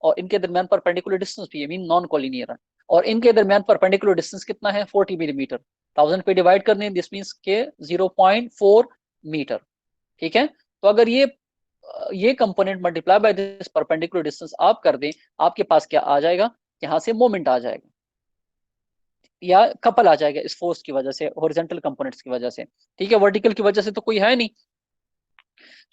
और इनके दरमियान परपेंडिकुलर डिस्टेंस भी है, मीन नॉन कॉलिनियर है, और इनके दरमियान परपेंडिकुलर डिस्टेंस कितना है 40 मिलीमीटर। 1000 पे डिवाइड करने, दिस मींस के 0.4 मीटर। ठीक है, तो अगर ये component multiply by this perpendicular distance आप कर दें, आपके पास क्या आ जाएगा, यहां से मोमेंट आ जाएगा या कपल आ जाएगा इस फोर्स की वजह से, हॉरिजॉन्टल कंपोनेंट्स की वजह से। ठीक है, वर्टिकल की वजह से तो कोई है नहीं।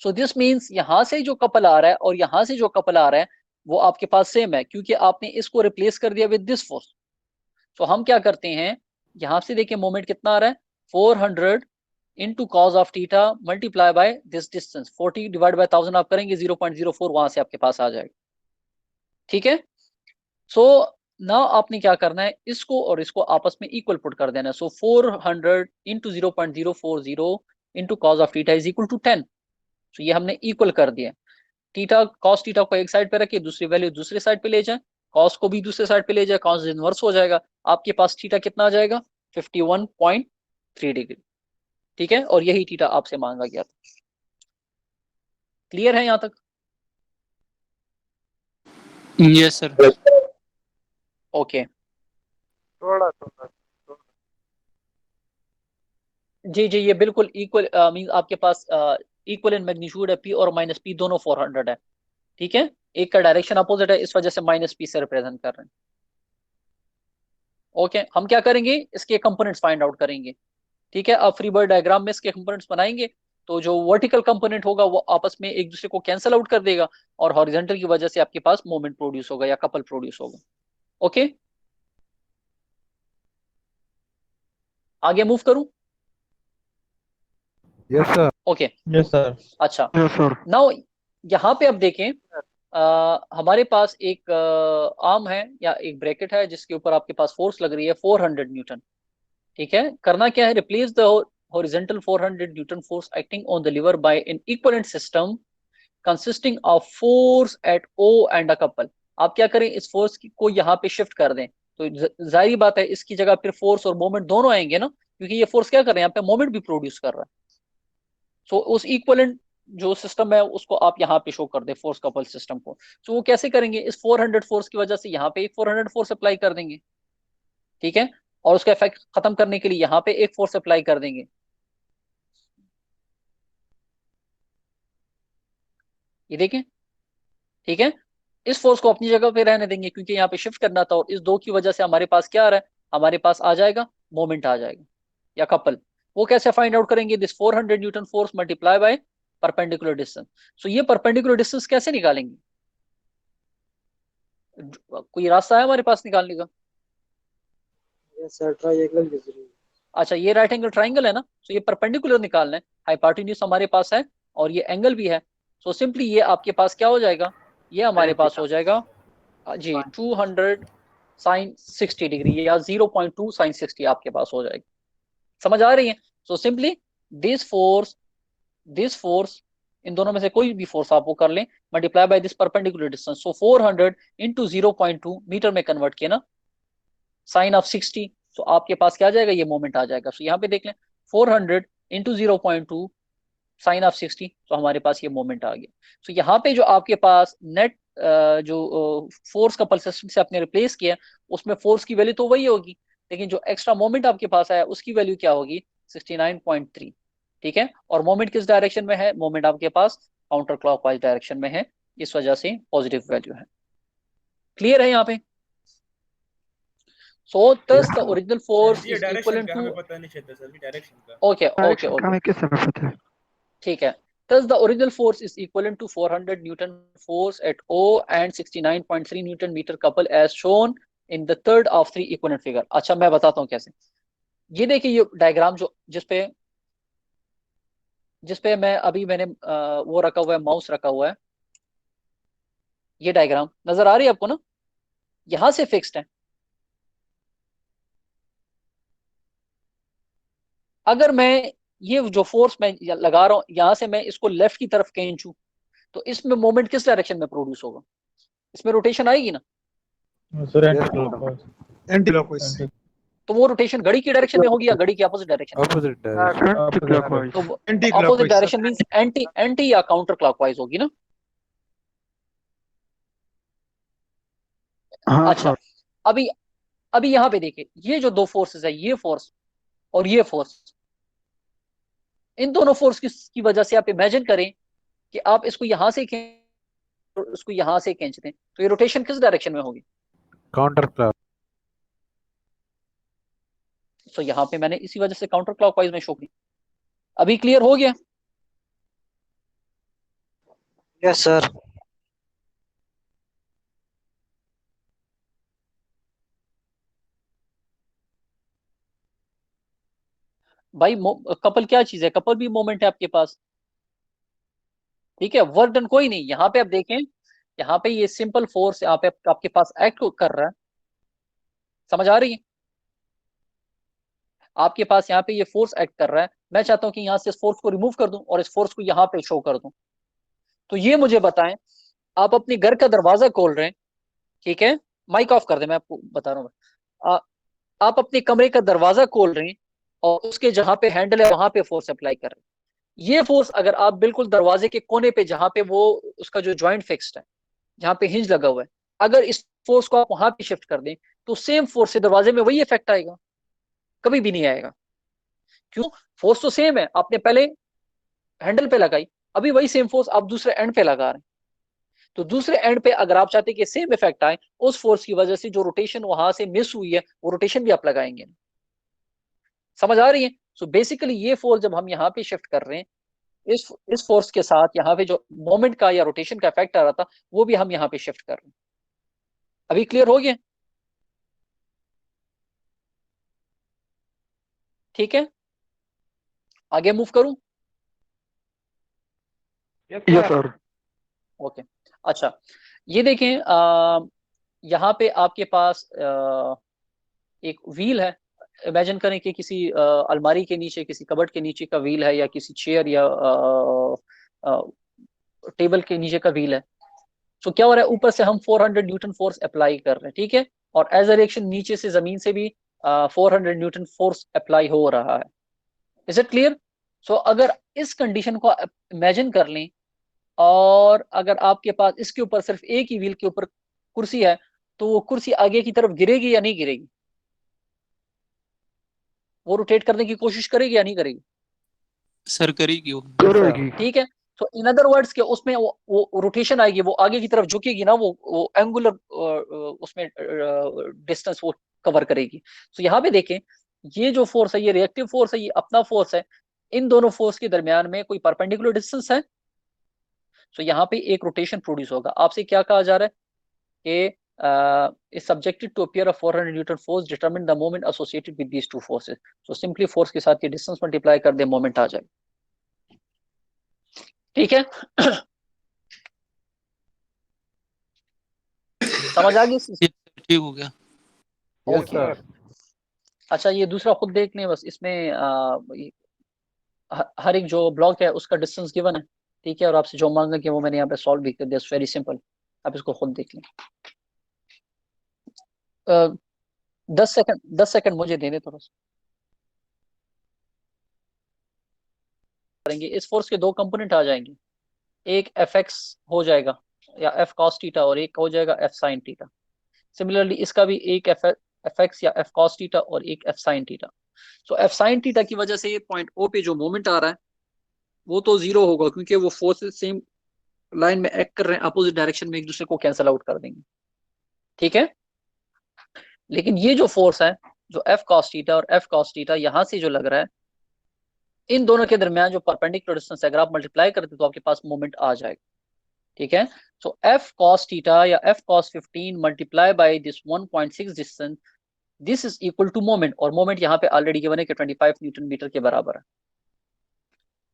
सो दिस मींस यहां से जो कपल आ रहा है और यहां से जो कपल आ रहा है वो आपके पास सेम है, क्योंकि आपने इसको रिप्लेस कर दिया विद दिस फोर्स। तो हम क्या करते हैं, यहां से देखिए मोमेंट कितना आ रहा है, 400 into cos of theta multiply by this distance, 40 divide by 1000 आप करेंगे 0.04, वहां से आपके पास आ जाएगा। ठीक है, सो ना आपने क्या करना है, इसको और इसको आपस में इक्वल पुट कर देना है। So 400 into 0.040 into cos of theta is equal to 10। तो ये हमने इक्वल कर दिया। थीटा कॉस थीटा को एक साइड पे रखिए, दूसरी वैल्यू दूसरी साइड पे ले जाए, कॉस को भी दूसरे साइड पे ले जाए, कॉस इनवर्स हो जाएगा, आपके पास थीटा कितना आ जाएगा 51.3 डिग्री। ठीक है, और यही थीटा आपसे मांगा गया था। क्लियर है यहां तक? Yes sir. ओके, थोड़ा थोड़ा जी जी, ये बिल्कुल इक्वल मीन आपके पास इक्वल इन मैग्नीट्यूड है, पी और माइनस पी दोनों 400 है। ठीक है, एक का डायरेक्शन अपोजिट है, इस वजह से माइनस पी से रिप्रेजेंट कर रहे हैं। ओके, हम क्या करेंगे, इसके कंपोनेंट्स फाइंड आउट करेंगे। ठीक है, अब फ्री बॉडी डायग्राम में इसके कंपोनेंट्स बनाएंगे, तो जो वर्टिकल कंपोनेंट होगा वो आपस में एक दूसरे को कैंसिल आउट कर देगा, और हॉरिजॉन्टल की वजह से आपके पास मोमेंट प्रोड्यूस होगा या कपल प्रोड्यूस होगा। ओके, आगे मूव करूं? Yes sir. Okay, yes sir. अच्छा, यस सर। नाउ यहाँ पे अब देखें, हमारे पास एक आर्म है या एक ब्रैकेट है जिसके ऊपर आपके पास फोर्स लग रही है 400 न्यूटन। ठीक है, करना क्या है, replace the horizontal 400 newton force acting on the lever by an equivalent system consisting of force at O and a couple. आप क्या करें, इस फोर्स को यहाँ पे शिफ्ट कर दें, तो जाहिर बात है इसकी जगह फिर फोर्स और मोमेंट दोनों आएंगे ना, क्योंकि ये फोर्स क्या कर रहे हैं, यहाँ पे मोमेंट भी प्रोड्यूस कर रहा है। सो उस इक्वलेंट जो सिस्टम है उसको आप यहाँ पे शो कर दे, फोर्स कपल सिस्टम को। तो वो कैसे करेंगे, इस 400 फोर्स की वजह से यहाँ पे एक 400 फोर्स अप्लाई कर देंगे। ठीक है, और उसका इफेक्ट खत्म करने के लिए यहाँ पे एक फोर्स अप्लाई कर देंगे। ये देखें, ठीक है, इस फोर्स को अपनी जगह पे रहने देंगे क्योंकि यहाँ पे शिफ्ट करना था, और इस दो की वजह से हमारे पास क्या आ रहा है, हमारे पास आ जाएगा मोमेंट आ जाएगा या कपल। वो कैसे फाइंड आउट करेंगे, this 400 newton force multiply by perpendicular distance. So ये परपेंडिकुलर डिस्टेंस कैसे निकालेंगे, कोई रास्ता है हमारे पास निकालने का? यस सर, ट्रायंगल के जरिए। अच्छा, ये राइट एंगल ट्राइंगल है ना, तो ये परपेंडिकुलर निकालना है, हाइपोटेन्यूज हमारे पास है और ये एंगल भी है। सो सिंपली ये आपके पास क्या हो जाएगा, ये हमारे पास हो जाएगा जी 200 साइन 60 डिग्री या 0.2 साइन 60 आपके पास हो जाएगी। समझ आ रही है? So simply this force, this force, इन दोनों में से कोई भी फोर्स आप वो कर लें, multiply by this perpendicular distance. So 400 into 0.2 metre में कन्वर्ट किया ना, साइन ऑफ 60, तो आपके पास क्या आ जाएगा, ये मोमेंट आ जाएगा। सो यहाँ पे देख लें 400 इंटू 0.2 साइन ऑफ 60, तो हमारे पास ये मोमेंट आ गया। तो यहाँ पे जो आपके पास नेट जो फोर्स कपल सिस्टम से आपने रिप्लेस किया, उसमें फोर्स की वैल्यू तो वही होगी, लेकिन जो एक्स्ट्रा मोमेंट आपके पास आया उसकी वैल्यू क्या होगी 69.3। ठीक है, और मोमेंट किस डायरेक्शन में है, मोमेंट आपके पास काउंटर क्लॉकवाइज डायरेक्शन में है, इस वजह से पॉजिटिव वैल्यू है। क्लियर है यहाँ पे? सो thus the original force ये is डायरेक्शन equivalent का to, हमें पता नहीं चलता सर, डायरेक्शन का। ओके ओके डायरेक्शन का ओके, हमें किस समय पता है? ठीक है, thus the original force is equivalent to 400 newton force at O and 69.3 newton meter couple as shown in the third of three equivalent figure। अच्छा, मैं बताता हूँ कैसे। ये देखिए, ये डायग्राम जो जिसपे मैं अभी मैंने वो रखा हुआ है, माउस रखा हुआ है, ये डायग्राम नजर आ रही है आपको ना, यहां से फिक्स्ड है। अगर मैं ये जो फोर्स मैं लगा रहा हूं यहां से मैं इसको लेफ्ट की तरफ खींचूं, तो इसमें मोमेंट किस डायरेक्शन में प्रोड्यूस होगा, इसमें रोटेशन आएगी ना, सर एंटी क्लॉकवाइज। तो वो रोटेशन घड़ी की डायरेक्शन में होगी या घड़ी की अपोजिट डायरेक्शन में? Opposite direction. Anti clockwise. तो anti opposite clockwise direction sir. Means anti anti या काउंटर क्लॉकवाइज होगी ना। हाँ अच्छा, अभी अभी यहाँ पे देखिए, ये जो दो फोर्सेस है, ये फोर्स और ये फोर्स, इन दोनों फोर्स की वजह से आप इमेजिन करें कि आप इसको यहां से इसको यहां से खींचते हैं, तो ये रोटेशन किस डायरेक्शन में होगी? Counter clock. तो यहाँ पे मैंने इसी वजह से काउंटर क्लॉकवाइज में शो की। अभी क्लियर हो गया? Yes sir. भाई कपल क्या चीज है? कपल भी मोमेंट है आपके पास, ठीक है। वर्क डन कोई नहीं। यहाँ पे आप देखें, यहाँ पे ये सिंपल फोर्स यहाँ पे आपके पास एक्ट कर रहा है, समझ आ रही है? आपके पास यहाँ पे ये फोर्स एक्ट कर रहा है, मैं चाहता हूं कि यहाँ से इस फोर्स को रिमूव कर दूं और इस फोर्स को यहाँ पे शो कर दूं। तो ये मुझे बताएं, आप अपने घर का दरवाजा खोल रहे हैं, ठीक है, माइक ऑफ कर दे, मैं आपको बता रहा हूँ। आप अपने कमरे का दरवाजा खोल रहे हैं और उसके जहां पे हैंडल है वहां पे फोर्स अप्लाई कर रहे हैं। ये फोर्स अगर आप बिल्कुल दरवाजे के कोने पे, जहां पे वो उसका जो जॉइंट फिक्स्ड है, जहां पे हिंज लगा हुआ है, अगर इस फोर्स को आप वहां पे शिफ्ट कर दें, तो सेम फोर्स से दरवाजे में वही इफेक्ट आएगा? कभी भी नहीं आएगा। क्यों? फोर्स तो सेम है, आपने पहले हैंडल पे लगाई, अभी वही सेम फोर्स आप दूसरे एंड पे लगा रहे हैं। तो दूसरे एंड पे अगर आप चाहते हैं कि सेम इफेक्ट आए, उस फोर्स की वजह से जो रोटेशन वहां से मिस हुई है, वो रोटेशन भी आप लगाएंगे। समझ आ रही है? सो बेसिकली ये फोर्स जब हम यहाँ पे शिफ्ट कर रहे हैं, इस फोर्स के साथ यहाँ पे जो मोमेंट का या रोटेशन का इफेक्ट आ रहा था, वो भी हम यहाँ पे शिफ्ट कर रहे हैं। अभी क्लियर हो गया? ठीक है, आगे मूव करूं? Yes sir. ओके। अच्छा, ये देखें, यहाँ पे आपके पास एक व्हील है। इमेजिन करें कि किसी अलमारी के नीचे, किसी कबर्ड के नीचे का व्हील है, या किसी चेयर या टेबल के नीचे का व्हील है। तो क्या हो रहा है, ऊपर से हम 400 न्यूटन फोर्स अप्लाई कर रहे हैं, ठीक है, और एज अ रिएक्शन नीचे से, जमीन से भी 400 न्यूटन फोर्स अप्लाई हो रहा है। Is it clear? सो अगर इस कंडीशन को इमेजिन कर लें, और अगर आपके पास इसके ऊपर सिर्फ एक ही व्हील के ऊपर कुर्सी है, तो वो कुर्सी आगे की तरफ गिरेगी या नहीं गिरेगी? वो रोटेट करने की कोशिश करेगी या नहीं करेगी? सर करेगी वो। करेगी। ठीक है। तो इन अदर वर्ड्स के उसमें वो रोटेशन आएगी, वो आगे की तरफ झुकेगी ना, वो एंगुलर उसमें डिस्टेंस वो कवर करेगी। तो यहाँ पे देखें, ये जो फोर्स है, ये रिएक्टिव फोर्स है, ये अपना फोर्स है। इन दोनों फोर्स के दरमियान में कोई परपेंडिकुलर डिस्टेंस है, तो यहाँ पे एक रोटेशन प्रोड्यूस होगा। आपसे क्या कहा जा रहा है कि is subjected to appear a 400 newton force, determine the moment associated with these two forces. So simply force के साथ ये डिस्टेंस मल्टीप्लाई कर दे, मोमेंट आ जाए। ठीक है। समझ आ गई? ठीक हो गया। ओके। अच्छा, ये दूसरा खुद देख लें बस, इसमें हर एक जो ब्लॉक है उसका डिस्टेंस गिवन है, ठीक है, और आपसे जो मांगा कि वो मैंने यहाँ पे सॉल्व भी कर दिया। वेरी सिंपल, आप इसको खुद देख लें। 10 सेकंड, 10 सेकंड मुझे देने थोड़ा सा। करेंगे, इस फोर्स के दो कंपोनेंट आ जाएंगे, एक एफ एक्स हो जाएगा या एफ कॉस थीटा, और एक हो जाएगा एफ साइन थीटा। सिमिलरली इसका भी एक एफ एक्स या एफ कॉस थीटा और एक एफ साइन थीटा। सो एफ साइन थीटा की वजह से पॉइंट ओ पे जो मोमेंट आ रहा है वो तो जीरो होगा, क्योंकि वो फोर्सेस सेम लाइन में एक्ट कर रहे हैं, अपोजिट डायरेक्शन में एक दूसरे को कैंसिल आउट कर देंगे, ठीक है। लेकिन ये जो फोर्स है, जो एफ कॉस थीटा और एफ कॉस थीटा यहां से जो लग रहा है, इन दोनों के दरमियान जो परपेंडिकुलर डिस्टेंस है, अगर आप मल्टीप्लाई करते तो आपके पास मोमेंट आ जाएगा, ठीक है। सो एफ कॉस थीटा या F cos 15 multiply by this 1.6 distance, this is equal to moment, और मोमेंट यहाँ पे ऑलरेडी गिवन है कि 25 न्यूटन मीटर के बराबर है,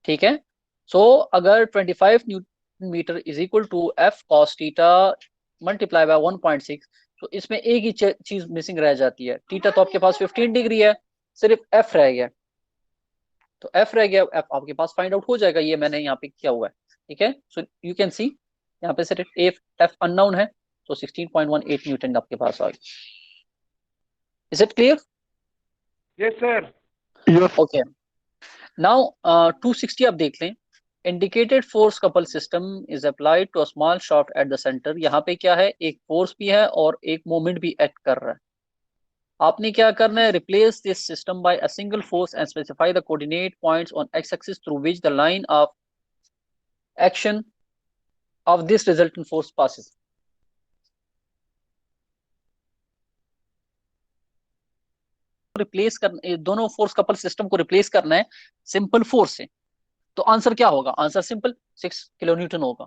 ठीक है। सो अगर 25 newton metre is equal to F cos theta multiply by 1.6, तो इसमें एक ही चीज मिसिंग रह जाती है। थीटा तो आपके पास 15 डिग्री है, सिर्फ एफ रह गया। तो एफ रह गया, एफ आपके पास फाइंड आउट हो जाएगा, ये मैंने यहाँ पे किया हुआ है, ठीक है। सो यू कैन सी यहाँ पे सिर्फ एफ एफ अननोन है, तो 16.18 न्यूटन आपके पास आ गया। Is it clear? Yes sir. Okay. Now 260 आप देख लें, indicated force couple system is applied to a small shaft at the centre. यहाँ पे क्या है, एक फोर्स भी है और एक मोमेंट भी एक्ट कर रहा है। आपने क्या करना है, replace this system by a single force and specify the coordinate points on x axis through which the line of action of this resultant force passes. Replace करना, दोनों फोर्स कपल सिस्टम को रिप्लेस करना है simple force से। तो answer क्या होगा, answer simple 6 kilo Newton होगा,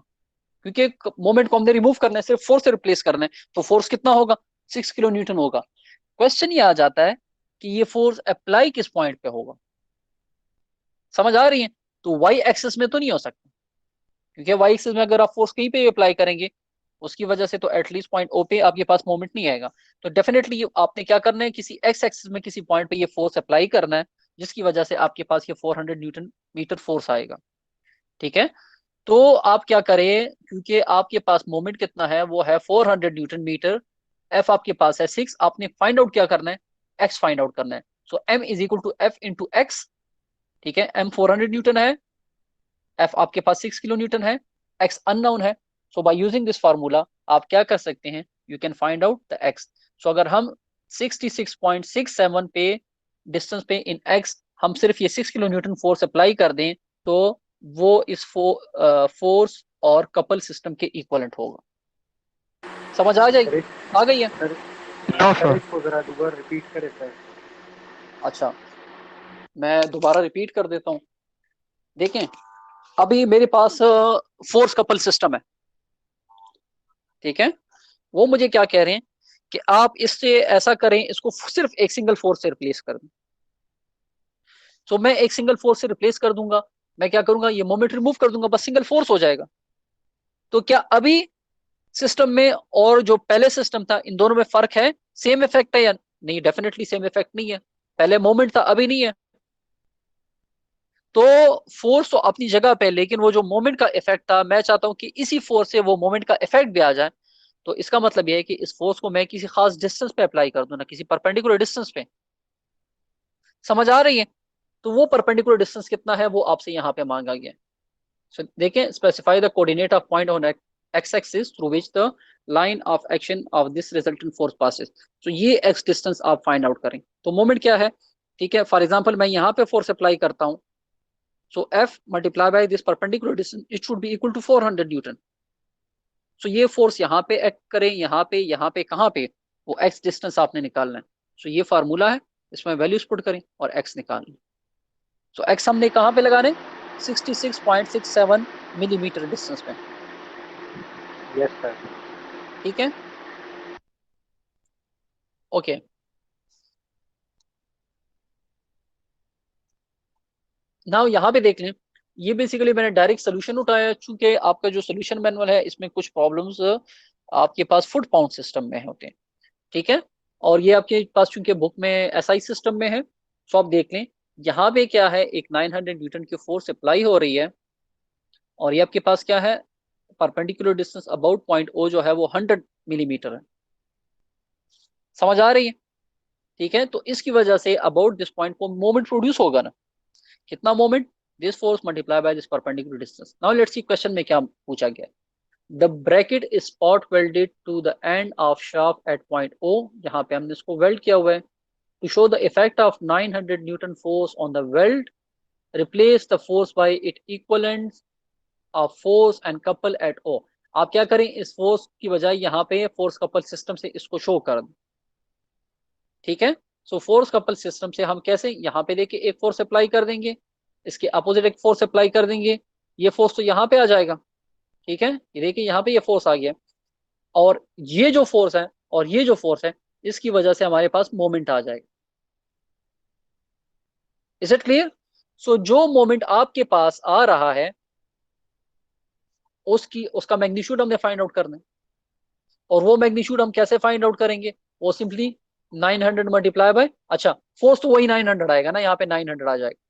क्योंकि मोमेंट को हमने रिमूव करना है, सिर्फ फोर्स से रिप्लेस करना है, तो फोर्स कितना होगा, 6 किलो न्यूटन होगा। क्वेश्चन ये आ जाता है कि ये फोर्स अप्लाई किस पॉइंट पे होगा। समझ आ रही है? तो वाई एक्सिस में तो नहीं हो सकता, क्योंकि वाई एक्सिस में अगर आप फोर्स कहीं पे अप्लाई करेंगे उसकी वजह से तो एटलीस्ट पॉइंट ओ पे आपके पास मोमेंट नहीं आएगा। तो डेफिनेटली आपने क्या करना है, किसी एक्स एक्सिस में किसी पॉइंट पे ये फोर्स अप्लाई करना है, जिसकी वजह से आपके पास ये 400 न्यूटन मीटर फोर्स आएगा। ठीक है, तो आप क्या करें, क्योंकि आपके पास मोमेंट कितना है, वो है 400 न्यूटन मीटर, एफ आपके पास है 6, आपने फाइंड आउट क्या करना है, एक्स फाइंड आउट करना है। So M is equal to F into X. ठीक है, एम 400 न्यूटन है, एफ आपके पास 6 किलो न्यूटन है, एक्स अननोन है। So by using this formula आप क्या कर सकते हैं, you can find out the X. So अगर हम 66.67 पे डिस्टेंस पे इन एक्स हम सिर्फ ये 6 किलो न्यूटन फोर्स अप्लाई कर दें, तो वो इस फोर्स और कपल सिस्टम के इक्वलेंट होगा। समझ आ जाएगी, आ गई है? सर इसको जरा दोबारा रिपीट करें सर। अच्छा, मैं दोबारा रिपीट कर देता हूँ। देखें, अभी मेरे पास फोर्स कपल सिस्टम है, ठीक है, वो मुझे क्या कह रहे हैं कि आप इससे ऐसा करें, इसको सिर्फ एक सिंगल फोर्स से रिप्लेस कर दें। तो मैं एक सिंगल फोर्स से रिप्लेस कर दूंगा, मैं क्या करूंगा, ये मोमेंट रिमूव कर दूंगा, बस सिंगल फोर्स हो जाएगा। तो क्या अभी सिस्टम में और जो पहले सिस्टम था, इन दोनों में फर्क है, सेम इफेक्ट है या नहीं? डेफिनेटली सेम इफेक्ट नहीं है, पहले मोमेंट था अभी नहीं है। तो फोर्स तो अपनी जगह पे, लेकिन वो जो मोमेंट का इफेक्ट था, मैं चाहता हूं कि इसी फोर्स से वो मोमेंट का इफेक्ट भी आ जाए। तो इसका मतलब यह है कि इस फोर्स को मैं किसी खास डिस्टेंस पे अप्लाई कर दूं, ना किसी परपेंडिकुलर डिस्टेंस पे। समझ आ रही है? तो वो परपेंडिकुलर डिस्टेंस कितना है, वो आपसे यहाँ पे मांगा गया है। So, देखें, specify the coordinate of point on x axis through which the line of action of this resultant force passes. तो ये एक्स डिस्टेंस आप फाइंड आउट करें। तो मोमेंट क्या है, ठीक है, फॉर एग्जांपल मैं यहाँ पे फोर्स अप्लाई करता हूँ, so F multiply by this perpendicular distance, it should be equal to 400 newton. So ये फोर्स यहाँ पे एक्ट करें, यहाँ पे कहाँ पे, वो एक्स डिस्टेंस आपने निकालना है। सो ये फार्मूला है, इसमें वैल्यूज पुट करें और एक्स निकाल लें। सो एक्स हमने कहाँ पे लगाने, 66.67 मिलीमीटर डिस्टेंस पे। Yes sir. ठीक है, ओके। नाउ यहाँ पे देख लें, ये बेसिकली मैंने डायरेक्ट सोल्यूशन उठाया, चूंकि आपका जो सोल्यूशन मैनुअल है इसमें कुछ प्रॉब्लम्स आपके पास फुट पाउंड सिस्टम में होते हैं। ठीक है, और ये आपके पास चूंकि बुक में एसआई सिस्टम में है, तो आप देख लें यहाँ पे क्या है, एक 900 न्यूटन की फोर्स अप्लाई हो रही है, और ये आपके पास क्या है, perpendicular distance about point O जो है वो 100 मिलीमीटर है। समझ आ रही है? ठीक है, तो इसकी वजह से अबाउट दिस पॉइंट को मोमेंट प्रोड्यूस होगा ना, कितना moment, this force multiply by this perpendicular distance. Now let's see question में क्या पूछा गया। The bracket is spot welded to the end of shaft at point O, यहाँ पे हमने इसको वेल्ड किया हुआ है। To show the effect of 900 newton force on the weld, replace the force by it equivalent of force and couple eight ओ। आप क्या करें, इस फोर्स की बजाय यहाँ पे फोर्स कपल सिस्टम से इसको शो कर दें। ठीक है, सो फोर्स कपल सिस्टम से हम कैसे, यहाँ पे देखिए एक फोर्स अप्लाई कर देंगे, इसके अपोजिट एक फोर्स अप्लाई कर देंगे, ये फोर्स तो यहाँ पे आ जाएगा। ठीक है, ये देखिए यहाँ पे ये फोर्स आ गया, और ये जो फोर्स है और ये जो फोर्स है, इसकी वजह से हमारे पास मोमेंट आ जाएगा। Is it clear? सो जो मोमेंट आपके पास आ रहा है उसका मैग्नीट्यूड हमने फाइंड आउट करना है, और वो मैग्नीट्यूड हम कैसे फाइंड आउट करेंगे, वो सिंपली 900 मल्टीप्लाई बाय, अच्छा फोर्स तो वही 900 आएगा ना, यहाँ पे 900 आ जाएगा।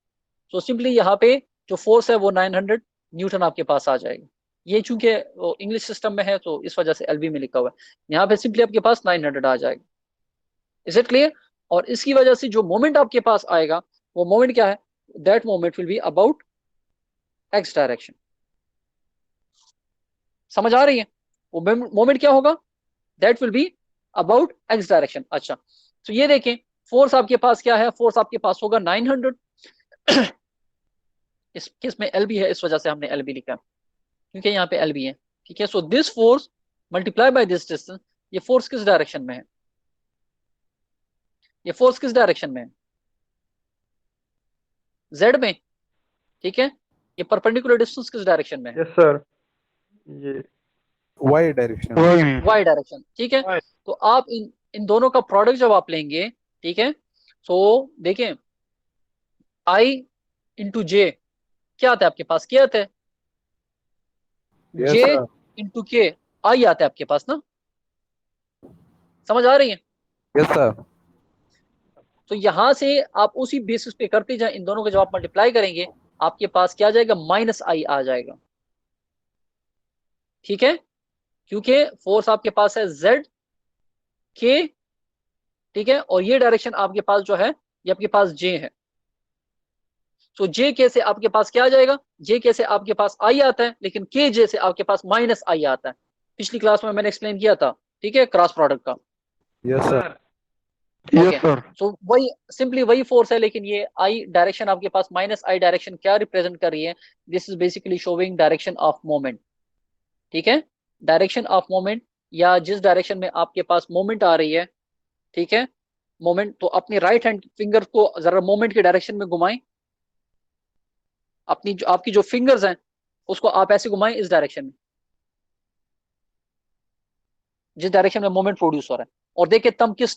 सो सिंपली यहाँ पे जो फोर्स है वो 900 न्यूटन आपके पास आ जाएगा। ये चूंकि इंग्लिश सिस्टम में है तो इस वजह से एलबी में लिखा हुआ है, यहाँ पे सिंपली आपके पास 900 आ जाएगा। Is it clear? और इसकी वजह से जो मोमेंट आपके पास आएगा, वो मोमेंट क्या है, that moment will be about x direction. समझ आ रही है? वो मोमेंट क्या होगा? That will be about x direction. अच्छा, तो ये देखें, फोर्स आपके पास क्या है? फोर्स आपके पास होगा 900। इस किस में एल बी है, इस वजह से हमने एल बी लिखा, क्योंकि यहाँ पे एल बी है। ठीक है, so this force multiply by this distance, ये फोर्स किस डायरेक्शन में है? ये फोर्स किस डायरेक्शन में है? जेड में। ठीक है, ये परपेंडिकुलर डिस्टेंस किस डायरेक्शन में है? यस सर, ये वाई डायरेक्शन। Y direction. ठीक है, तो आप इन इन दोनों का प्रोडक्ट जब आप लेंगे, ठीक है, तो देखें आई इंटू जे क्या आता है आपके पास? क्या आता है? यस जे सर। इंटू के आई आता है आपके पास ना। समझ आ रही है? Yes sir. तो यहां से आप उसी बेसिस पे करते जाए, इन दोनों को जब आप मल्टीप्लाई करेंगे, आपके पास क्या आ जाएगा? माइनस आई आ जाएगा। ठीक है, क्योंकि फोर्स आपके पास है जेड के, ठीक है, और ये डायरेक्शन आपके पास जो है, ये आपके पास जे है। तो जे के से आपके पास क्या आ जाएगा? जे के से आपके पास आई आता है, लेकिन के जे से आपके पास माइनस आई आता है। पिछली क्लास में मैंने एक्सप्लेन किया था, ठीक है, क्रॉस प्रोडक्ट का। Yes sir. ओके, सो वही सिंपली वही फोर्स है, लेकिन ये आई डायरेक्शन आपके पास माइनस आई डायरेक्शन क्या रिप्रेजेंट कर रही है? This is basically showing direction of moment. ठीक है, डायरेक्शन ऑफ मोमेंट, या जिस डायरेक्शन में आपके पास मोमेंट आ रही है, ठीक है, मोमेंट, तो अपनी राइट हैंड फिंगर को जरा मोमेंट के डायरेक्शन में घुमाएं। अपनी जो आपकी जो फिंगर्स हैं, उसको आप ऐसे घुमाएं इस डायरेक्शन में, जिस डायरेक्शन में मोमेंट प्रोड्यूस हो रहा है, और देखिए तम किस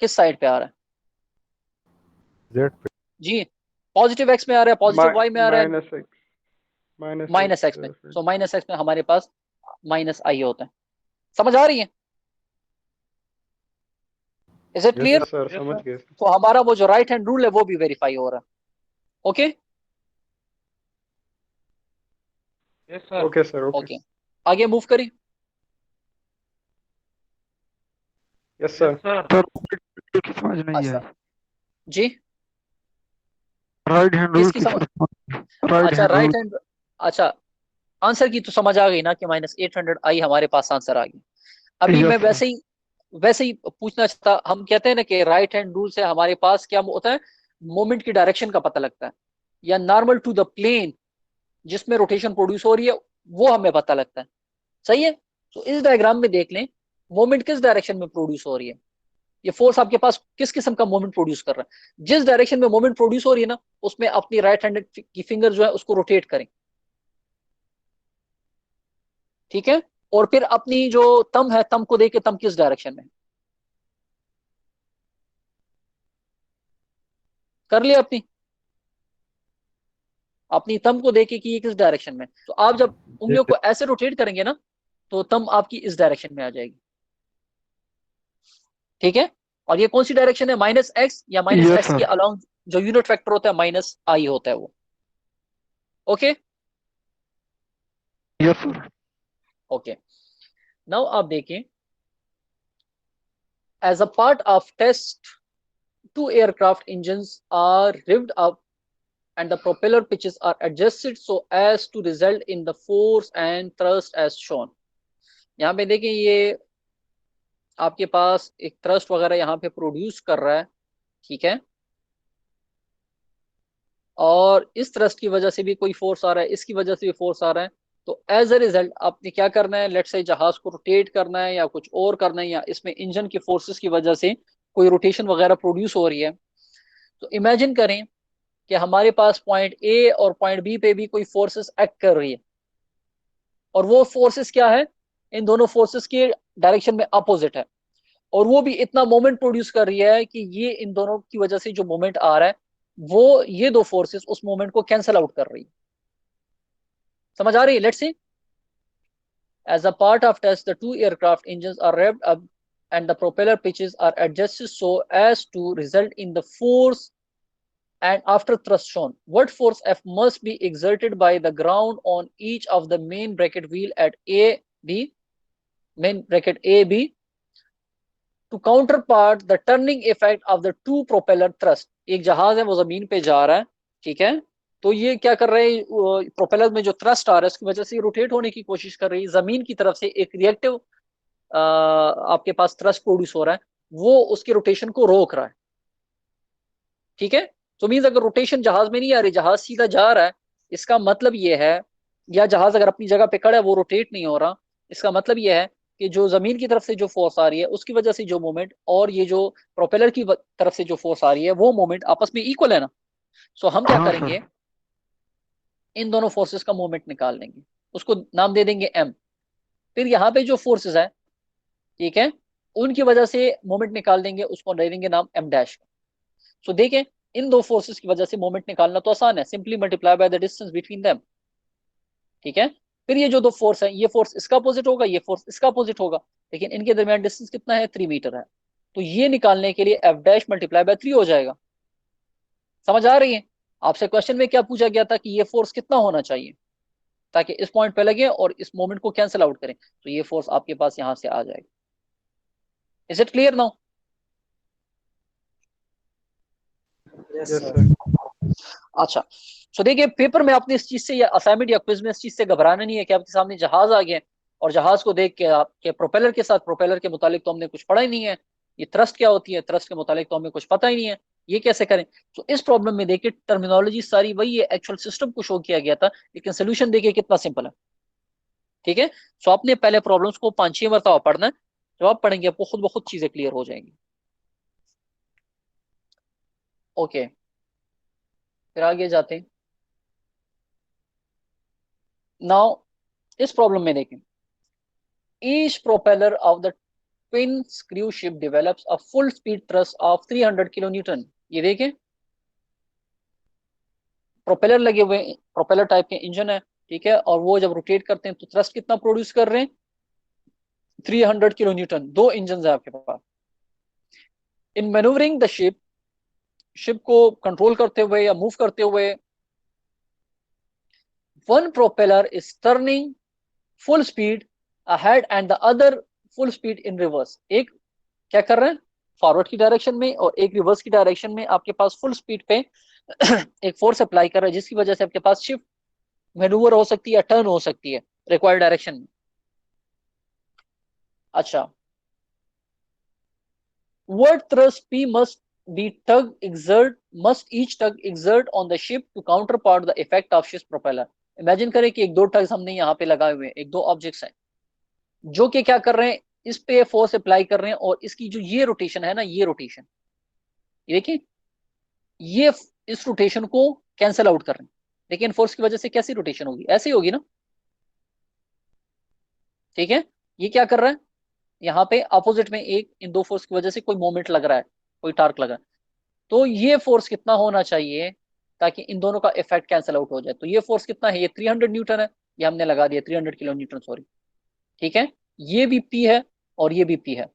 किस साइड पे आ रहा है। जेड पे। जी, पॉजिटिव एक्स में आ रहा है, पॉजिटिव वाई में आ रहा है, माइनस एक्स, माइनस एक्स में। सो माइनस एक्स में हमारे पास माइनस आई होता है। समझ आ रही है? Is it yes clear? Sir. Sir समझ गए। तो हमारा वो जो राइट हैंड रूल है वो भी वेरीफाई हो रहा है। Okay okay sir, okay. Okay, आगे मूव करें। Yes sir. सर की समझ नहीं अच्छा आई। जी, राइट हैंड रूल किसकी की समझ? सर। राइट अच्छा हैंड रूल। राइट हैंड, अच्छा, आंसर की तो समझ आ गई ना कि -800 आई हमारे पास आंसर आ गई। अभी मैं यस सर। वैसे ही पूछना चाहता, हम कहते हैं ना कि राइट हैंड रूल से हमारे पास क्या होता है? मोमेंट की डायरेक्शन का पता लगता है, या नॉर्मल टू द प्लेन जिसमें रोटेशन प्रोड्यूस हो रही है, वो हमें पता लगता है। सही है, तो इस डायग्राम में देख लें, मोमेंट किस डायरेक्शन में प्रोड्यूस हो रही है, ये फोर्स आपके पास किस किस्म का मोमेंट प्रोड्यूस कर रहा है। जिस डायरेक्शन में मोमेंट प्रोड्यूस हो रही है ना, उसमें अपनी राइट हैंड की फिंगर जो है उसको रोटेट करें। ठीक है, और फिर अपनी जो तम है, तम को देखे, तम किस डायरेक्शन में कर लिया? अपनी अपनी तम को देखे कि ये किस डायरेक्शन में, तो आप जब उंगलियों को ऐसे रोटेट करेंगे ना, तो तम आपकी इस डायरेक्शन में आ जाएगी। ठीक है, और ये कौन सी डायरेक्शन है? माइनस एक्स, या माइनस यस एक्स के सर। अलाउंग जो यूनिट वेक्टर होता है माइनस आई होता है वो। Okay yes sir. Okay, now आप देखें, as a part of test, two aircraft engines are revved up and the propeller pitches are adjusted so as to result in the force and thrust as shown। यहाँ पे देखें, ये आपके पास एक thrust वगैरह यहाँ पे प्रोड्यूस कर रहा है। ठीक है, और इस थ्रस्ट की वजह से भी कोई फोर्स आ रहा है, इसकी वजह से भी फोर्स आ रहा है। तो एज अ रिजल्ट आपने क्या करना है? लेट्स से जहाज को रोटेट करना है, या कुछ और करना है, या इसमें इंजन की फोर्सेस की वजह से कोई रोटेशन वगैरह प्रोड्यूस हो रही है। तो इमेजिन करें कि हमारे पास पॉइंट ए और पॉइंट बी पे भी कोई फोर्सेस एक्ट कर रही है, और वो फोर्सेस क्या है? इन दोनों फोर्सेस के डायरेक्शन में अपोजिट है, और वो भी इतना मोमेंट प्रोड्यूस कर रही है कि ये इन दोनों की वजह से जो मोमेंट आ रहा है, वो ये दो फोर्सेस उस मोमेंट को कैंसल आउट कर रही है। समझ आ रही है? Let's see, as a part of test the two aircraft engines are revved up and the propeller pitches are adjusted so as to result in the force and after thrust shown. What force F must be exerted by the ground on each of the main bracket wheel at A, B, main bracket A, B, to counterpart the turning effect of the two propeller thrust। एक जहाज है, वो जमीन पे जा रहा है, ठीक है, तो ये क्या कर रहे हैं, प्रोपेलर में जो थ्रस्ट आ रहा है उसकी वजह से रोटेट होने की कोशिश कर रही है, जमीन की तरफ से एक रिएक्टिव आपके पास थ्रस्ट प्रोड्यूस हो रहा है, वो उसके रोटेशन को रोक रहा है। ठीक है, तो मीन्स अगर रोटेशन जहाज में नहीं आ रही, जहाज सीधा जा रहा है, इसका मतलब ये है, या जहाज अगर अपनी जगह पे खड़ा है वो रोटेट नहीं हो रहा, इसका मतलब ये है कि जो जमीन की तरफ से जो फोर्स आ रही है उसकी वजह से जो मोमेंट, और ये जो प्रोपेलर की तरफ से जो फोर्स आ रही है वो मोमेंट आपस में इक्वल है ना। सो हम क्या हाँ करेंगे, सर। इन दोनों फोर्सेस का मोमेंट निकाल लेंगे, उसको नाम दे देंगे एम। फिर यहाँ पे जो फोर्सेस है, ठीक है, उनकी वजह से मोमेंट निकाल देंगे, उसको दे देंगे नाम एम डैश। सो देखें, इन दो फोर्सेस की वजह से मोमेंट निकालना तो आसान है, simply multiply by the distance between them. ठीक है, फिर ये जो दो फोर्स है, ये फोर्स इसका अपोजिट होगा, ये फोर्स इसका अपोजिट होगा, लेकिन इनके दरमियान डिस्टेंस कितना है, 3 मीटर है। तो ये निकालने के लिए एफ डैश मल्टीप्लाई बाय 3 हो जाएगा। समझ आ रही है? आपसे क्वेश्चन में क्या पूछा गया था कि ये फोर्स कितना होना चाहिए ताकि इस पॉइंट पे लगे और इस मोमेंट को कैंसिल आउट करें, तो ये फोर्स आपके पास यहां से आ जाएगा। Is it clear now? Yes yes sir. Sir. अच्छा, तो देखिए पेपर में आपने इस चीज से, या असाइनमेंट या क्विज में इस चीज से घबराना नहीं है कि आपके सामने जहाज आ गया है और जहाज को देख के आपके प्रोपेलर के साथ, प्रोपेलर के मुतालिक तो हमने कुछ पढ़ा ही नहीं है, ये थ्रस्ट क्या होती है, थ्रस्ट के मुतालिक तो हमें कुछ पता ही नहीं है, ये कैसे करें। तो इस प्रॉब्लम में देखिए टर्मिनोलॉजी सारी वही है, एक्चुअल सिस्टम को शो किया गया था, लेकिन सोल्यूशन देखिए कितना सिंपल है। ठीक है, सो आपने पहले प्रॉब्लम्स को 5-6 मरतबा पढ़ना है, जब आप पढ़ेंगे आपको खुद ब खुद चीजें क्लियर हो जाएंगी। ओके, फिर आगे जाते हैं। नाउ इस प्रॉब्लम में देखें, each propeller of the twin screw ship develops a full speed thrust of 300 kilo Newton. ये देखें, प्रोपेलर लगे हुए, प्रोपेलर टाइप के इंजन है, ठीक है, और वो जब रोटेट करते हैं तो थ्रस्ट कितना प्रोड्यूस कर रहे हैं, 300 किलो न्यूटन। दो इंजन है आपके पास। इन मैन्यूवरिंग द शिप, शिप को कंट्रोल करते हुए या मूव करते हुए, one propeller is turning full speed ahead and the other full speed in reverse. एक क्या कर रहे हैं, फॉरवर्ड की डायरेक्शन में, और एक रिवर्स की डायरेक्शन में आपके पास फुल स्पीड पे एक फोर्स अप्लाई कर रहा है, जिसकी वजह से आपके पास शिफ्ट मैनूवर हो सकती है या टर्न हो सकती है रिक्वायर्ड डायरेक्शन में। अच्छा, word thrust P must each tug exert on the ship to counterpart the effect of ship's propeller। Imagine करें कि एक दो टग्स हमने यहाँ पे लगाए हुए हैं, एक दो ऑब्जेक्ट्स हैं जो कि क्या कर रहे हैं, इस पे फोर्स अप्लाई कर रहे हैं, और इसकी जो ये रोटेशन है ना, ये रोटेशन, ये देखिए, ये इस रोटेशन को कैंसिल आउट कर रहे हैं, लेकिन फोर्स की वजह से कैसी रोटेशन होगी, ऐसी होगी ना। ठीक है, ये क्या कर रहा है, यहाँ पे अपोजिट में एक, इन दो फोर्स की वजह से कोई मोमेंट लग रहा है, कोई टार्क लग रहा है, तो ये फोर्स कितना होना चाहिए ताकि इन दोनों का इफेक्ट कैंसिल आउट हो जाए। तो ये फोर्स कितना है, ये 300 न्यूटन है, ये हमने लगा दिया 300 किलो न्यूटन, सॉरी। ठीक है, ये भी पी है और ये भी पी है।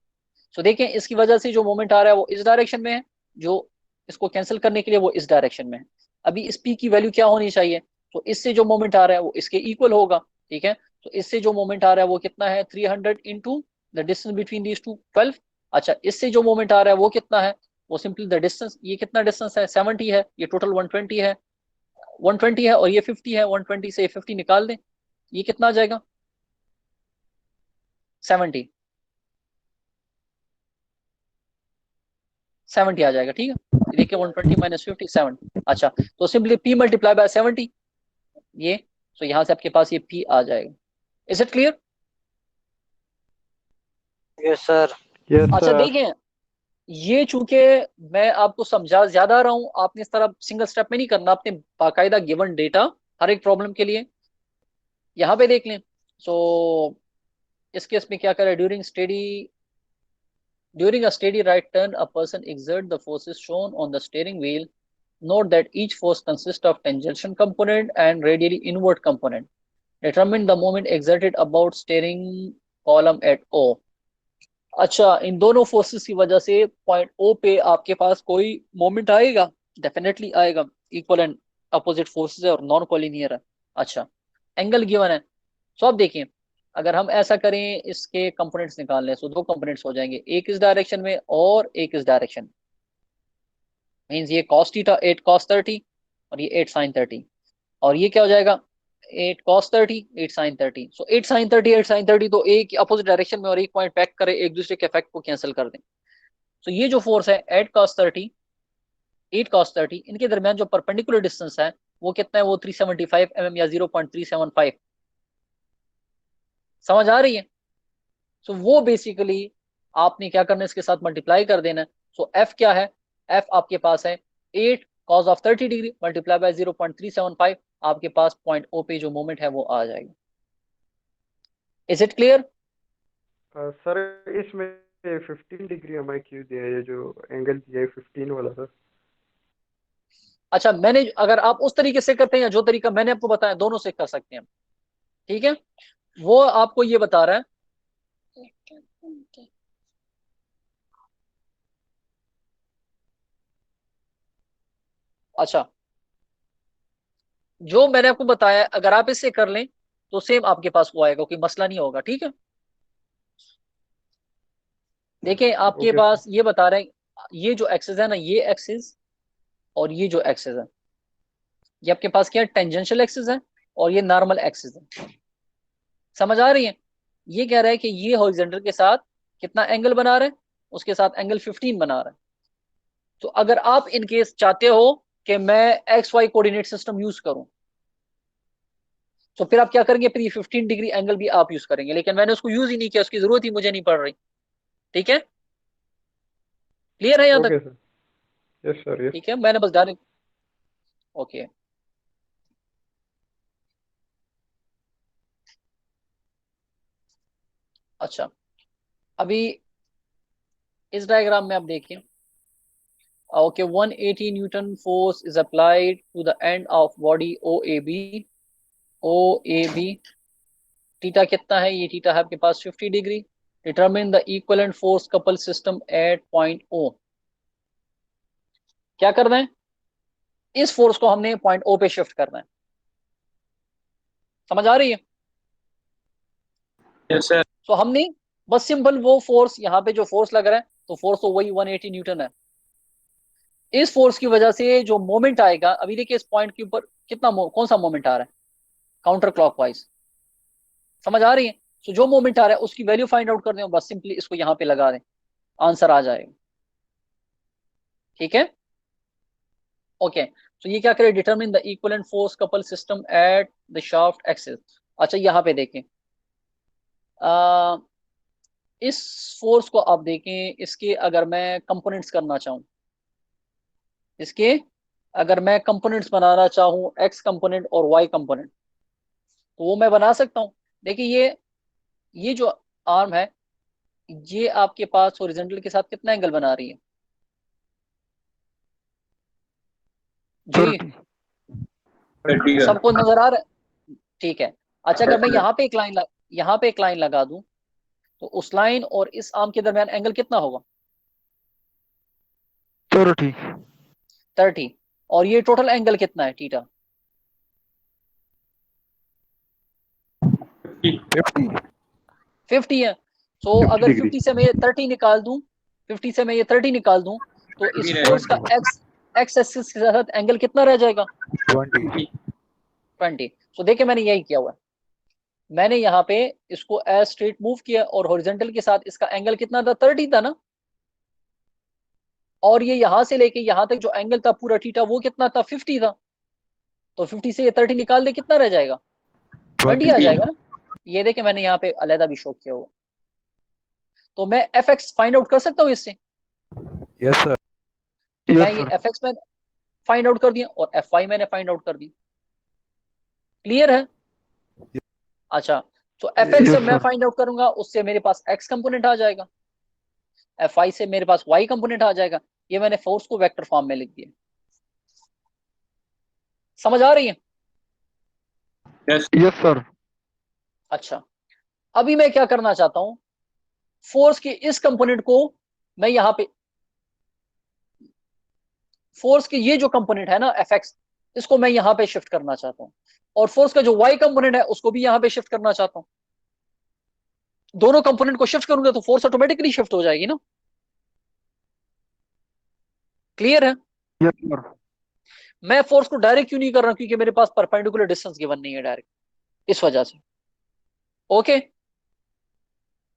सो देखें, इसकी वजह से जो मोमेंट आ रहा है वो इस डायरेक्शन में है, जो इसको कैंसिल करने के लिए वो इस डायरेक्शन में है। अभी इस पी की वैल्यू क्या होनी चाहिए, तो इससे जो मोमेंट आ रहा है वो इसके इक्वल होगा। ठीक है, तो इससे जो मोमेंट आ रहा है वो कितना है, 300 into the distance between these two, 12। अच्छा, इससे जो मोमेंट आ रहा है वो कितना है, वो सिंपली द डिस्टेंस, ये कितना डिस्टेंस है, 70 है, ये टोटल 120 है, 120 है, और ये 50 है, 120 से 50 निकाल दें, ये कितना आ जाएगा, 70, 70 आ जाएगा। ठीक है, ये देखिए 120 माइनस 50, 70। अच्छा, तो सिंपली P मल्टीप्लाई बाय 70, ये, तो यहां से आपके पास ये P आ जाएगा। Is it clear? Yes sir. Yes अच्छा सर। देखिए, ये चूंकि मैं आपको समझा ज्यादा रहा हूं, आपने इस तरह सिंगल स्टेप में नहीं करना, आपने बाकायदा गिवन डेटा हर एक प्रॉब्लम के लिए यहाँ पे देख लें। सो इस केस में क्या करें, during a steady right turn a person exert the forces shown on the steering wheel. Note that each force consists of tangential component and radially inward component. Determine the moment exerted about steering column at O। अच्छा, इन दोनों forces की वजह से point ओ पे आपके पास कोई moment आएगा, definitely आएगा, इक्वल एंड अपोजिट फोर्सेस है और नॉन कॉलिनियर है। अच्छा, एंगल गिवन है, सो अब देखिए, अगर हम ऐसा करें, इसके कंपोनेंट्स निकाल लें, सो दो कंपोनेंट्स हो जाएंगे, एक इस डायरेक्शन में और एक इस डायरेक्शन में। मीन्स ये cos थीटा 8 cos 30 और ये 8 sin 30। और ये क्या हो जाएगा 8 cos 30 8 sin 30। सो 8 sin 30 8 sin 30 तो एक अपोजिट डायरेक्शन में और एक पॉइंट पैक करे, एक दूसरे के इफेक्ट को कैंसिल कर दें। तो ये जो फोर्स है 8 cos 30 8 cos 30 इनके दरमियान जो परपेंडिकुलर डिस्टेंस है वो कितना है, वो 375 mm या 0.375। समझ आ रही है? सो वो बेसिकली आपने क्या करना है, इसके साथ मल्टीप्लाई कर देना है। सो एफ क्या है, एफ आपके पास है 8 cos of 30 degree multiply bye 0.375। आपके पास पॉइंट ओ पे जो मोमेंट है वो आ जाएगा। Is it clear? सर इसमें 15 डिग्री हमें क्यों दिया है, ये जो एंगल दिया है 15 वाला सर? अच्छा, मैंने अगर आप उस तरीके से करते हैं या जो तरीका मैंने आपको बताया, दोनों से कर सकते हैं। ठीक है, वो आपको ये बता रहा है। अच्छा, जो मैंने आपको बताया अगर आप इससे कर लें तो सेम आपके पास वो आएगा, कोई मसला नहीं होगा। ठीक है, देखिए आपके ओके सर। पास ये बता रहे हैं, ये जो एक्सिस है ना, ये एक्सिस और ये जो एक्सिस है, ये आपके पास क्या है, टेंजेंशियल एक्सिस है और ये नॉर्मल एक्सिस है। समझ आ रही है? ये कह रहा है कि ये हॉरिजॉन्टल के साथ कितना एंगल बना रहा है, उसके साथ एंगल 15 बना रहा है। तो अगर आप इन केस चाहते हो कि मैं X Y coordinate system use करूं, तो फिर आप क्या करेंगे, फिर ये 15 डिग्री एंगल भी आप यूज करेंगे, लेकिन मैंने उसको यूज ही नहीं किया, उसकी जरूरत ही मुझे नहीं पड़ रही। ठीक है, क्लियर है यहां तक? Okay sir. Yes sir, yes. ठीक है, मैंने बस डायरेक्ट ओके। अच्छा, अभी इस डायग्राम में आप देखिए। Okay, 180 newton force is applied to the end of body O A B. O A B, theta कितना है, ये थीटा है आपके पास 50 degree. Determine the equivalent force couple system at point O. क्या करना है, इस फोर्स को हमने पॉइंट ओ पे शिफ्ट करना है। समझ आ रही है? Yes sir. तो हमने बस सिंपल वो फोर्स, यहाँ पे जो फोर्स लग रहा है तो फोर्स तो वही 180 न्यूटन है। इस फोर्स की वजह से जो मोमेंट आएगा, अभी देखिए इस पॉइंट के ऊपर कितना कौन सा मोमेंट आ रहा है, काउंटर क्लॉकवाइज। समझ आ रही है? तो जो मोमेंट आ रहा है उसकी वैल्यू फाइंड आउट कर दें, बस सिंपली इसको यहाँ पे लगा दें, आंसर आ जाएगा। ठीक है, ओके। तो ये क्या करे, determine the equivalent force couple system at the shaft axis. अच्छा, यहाँ पे देखें, इस फोर्स को आप देखें, इसके अगर मैं कंपोनेंट्स करना चाहूं, इसके अगर मैं कंपोनेंट्स बनाना चाहूं, एक्स कंपोनेंट और वाई कंपोनेंट, तो वो मैं बना सकता हूं। देखिए ये जो आर्म है, ये आपके पास हॉरिजॉन्टल के साथ कितना एंगल बना रही है जी, 30। 30 का। सबको नजर आ रहा है? ठीक है। अच्छा, अगर मैं यहाँ पे एक लाइन लगा दूं, तो उस लाइन और इस आर्म के दरमियान एंगल कितना होगा, 30। 30। और ये टोटल एंगल कितना है, थीटा? 50। 50 है। तो 50 अगर डिग्री। 50 से मैं ये 30 निकाल दूं, 50 से मैं ये 30 निकाल दूं, तो इस भी रहेगा। फोर्स का एक्स एक्स एक्सिस के साथ एंगल कितना रह जाएगा, 20। 20। तो देखिए मैंने यही किया हुआ है, मैंने यहाँ पे इसको एज स्ट्रेट मूव किया और हॉरिजॉन्टल के साथ इसका एंगल कितना था, 30 था ना। और ये यहां से लेके यहां तक जो एंगल था पूरा थीटा, वो कितना था, 50 था। तो 50 से ये 30 निकाल दे, कितना रह जाएगा, 20 आ 20। जाएगा ना। ये देखे मैंने यहाँ पे अलहदा भी शो किया हुआ। तो मैं एफ एक्स फाइंड आउट कर सकता हूँ इससे। Yes sir. तो मैं यस ये सर। एफ एक्स में फाइंड आउट कर दिया और एफ वाई मैंने फाइंड आउट कर दी। क्लियर है? अच्छा, तो एफ एक्स यस जब मैं सर। फाइंड आउट करूंगा उससे मेरे पास एक्स कंपोनेंट आ जाएगा, एफ आई से मेरे पास वाई कंपोनेंट आ जाएगा। ये मैंने फोर्स को वेक्टर फॉर्म में लिख दिया। समझ आ रही है? यस। Yes sir. अच्छा, अभी मैं क्या करना चाहता हूं, फोर्स के इस कंपोनेंट को मैं यहां पे, फोर्स के ये जो कंपोनेंट है ना एफ एक्स, इसको मैं यहां पे शिफ्ट करना चाहता हूं, और फोर्स का जो वाई कंपोनेंट है उसको भी यहां पे शिफ्ट करना चाहता हूं। दोनों कंपोनेंट को शिफ्ट करूंगा तो फोर्स ऑटोमेटिकली शिफ्ट हो जाएगी ना। क्लियर है? Yes sir. मैं फोर्स को डायरेक्ट क्यों नहीं कर रहा हूं? क्योंकि मेरे पास परपेंडिकुलर डिस्टेंस गिवन नहीं है डायरेक्ट, इस वजह से। ओके,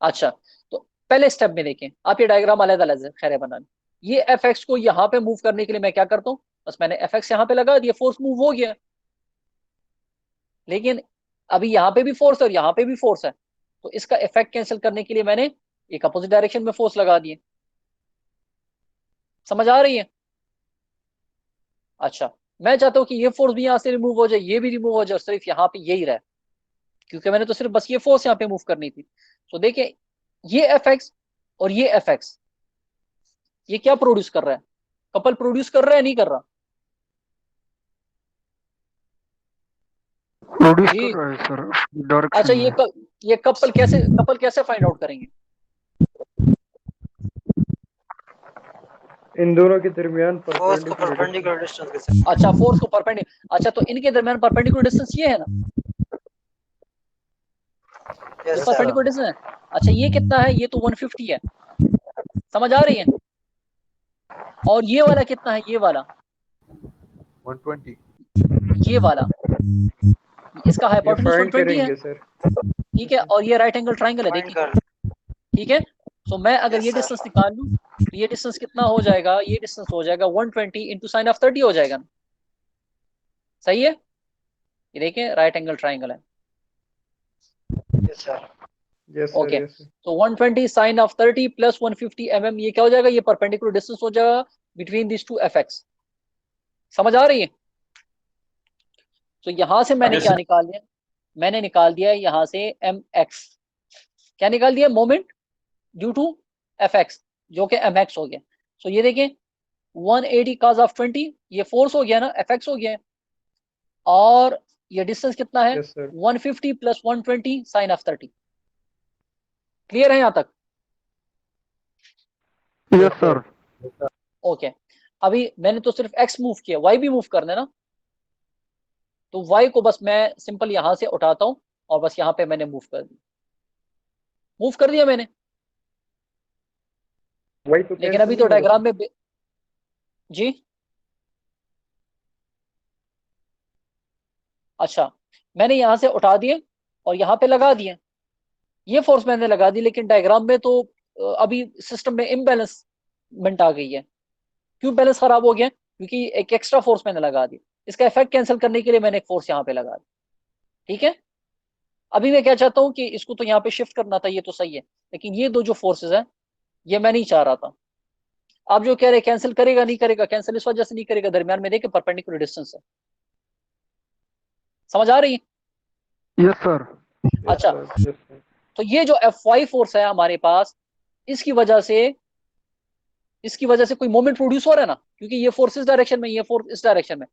अच्छा, तो पहले स्टेप में देखें, आप ये डायग्राम अलग अलग खैर बना, ये एफ एक्स को यहां पे मूव करने के लिए मैं क्या करता हूं, बस मैंने एफ एक्स यहां पे लगा दिया, फोर्स मूव हो गया। लेकिन अभी यहां पे भी फोर्स है और यहां पे भी फोर्स है, तो इसका इफेक्ट कैंसिल करने के लिए मैंने एक अपोजिट डायरेक्शन में फोर्स लगा दिए। समझ आ रही है? अच्छा, मैं चाहता हूं कि ये फोर्स भी यहां से रिमूव हो जाए, ये भी रिमूव हो जाए, सिर्फ यहां पे यही रहे, क्योंकि मैंने तो सिर्फ बस ये फोर्स यहां पे मूव करनी थी। तो देखिए, ये एफ एक्स और ये एफ एक्स, ये क्या प्रोड्यूस कर रहा है? कपल प्रोड्यूस कर रहा है, नहीं कर रहा? प्रोड्यूस जी, कर रहा है सर अच्छा, डायरेक्शन ये में। ये कपल कैसे फाइंड आउट करेंगे? इन दोनों के दरमियान फोर्स को परपेंडिकुलर डिस्टेंस। परपेंडिकुलर डिस्टेंस के साथ। अच्छा, फोर्स को परपेंडिकुलर, अच्छा, तो इनके दरमियान परपेंडिकुलर डिस्टेंस ये है ना, ये यस सर। परपेंडिकुलर डिस्टेंस है। अच्छा, ये कितना है? ये तो 150 है। समझ आ रही है? और ये वाला कितना है? ये वाला 120। ये वाला, इसका ये हाइपोटेन्यूज फाइंड 120 है, करेंगे सर। ठीक है, और ये राइट एंगल ट्राइंगल है, फाइंड देखिए, कर। ठीक है। तो मैं अगर ये यस डिस्टेंस सर। निकाल लूं, तो ये डिस्टेंस कितना हो जाएगा? ये डिस्टेंस हो जाएगा 120 इंटू साइन ऑफ 30 हो जाएगा ना? सही है, ये देखिए राइट एंगल ट्राइंगल है। Yes sir. Yes sir, okay, yes sir. तो 120 साइन ऑफ 30 प्लस 150 ये क्या हो जाएगा? ये परपेंडिकुलर डिस्टेंस हो जाएगा between this two F X. समझ आ रही है? तो यहां से मैंने Yes, क्या sir. निकाल दिया? मैंने निकाल दिया यहां से एम एक्स, क्या निकाल दिया? Moment due to F X, जो कि एम एक्स हो गया। सो ये देखें, 180 cos ऑफ 20, ये फोर्स हो गया ना, एफ एक्स हो गया, और ये डिस्टेंस कितना है? Yes sir. 150 plus 120 sine of 30। Clear है यहां तक? Yes sir. ओके, अभी मैंने तो सिर्फ एक्स मूव किया, वाई भी मूव करना है ना, तो वाई को बस मैं सिंपल यहां से उठाता हूं और बस यहां पे मैंने मूव कर दिया मैंने। वही तो लेकिन कैंसिल अभी तो नहीं हो रहा डायग्राम में जी, अच्छा, मैंने यहां से उठा दिए और यहां पे लगा दिए, ये फोर्स मैंने लगा दी, लेकिन डायग्राम में तो अभी सिस्टम में इम्बैलेंसमेंट आ गई है। क्यों बैलेंस खराब हो गया? क्योंकि एक एक्स्ट्रा फोर्स मैंने लगा दी, इसका इफेक्ट कैंसिल करने के लिए मैंने एक फोर्स यहाँ पे लगा दी, ठीक है। अभी मैं क्या चाहता हूँ कि इसको तो यहाँ पे शिफ्ट करना था, ये तो सही है, लेकिन ये दो जो फोर्सेस हैं, ये मैं नहीं चाह रहा था। आप जो कह रहे कैंसिल करेगा, नहीं करेगा, कैंसिल इस वजह से नहीं करेगा, दरमियान में देखे परपेंडिकुलर डिस्टेंस है। समझ आ रही है? Yes sir. है। यस अच्छा, सर, यस सर। तो ये जो एफ वाई फोर्स है हमारे पास, इसकी वजह से इसकी वजह से कोई मोमेंट प्रोड्यूस हो रहा है ना, क्योंकि ये फोर्स इस डायरेक्शन में, ये फोर्स इस डायरेक्शन में,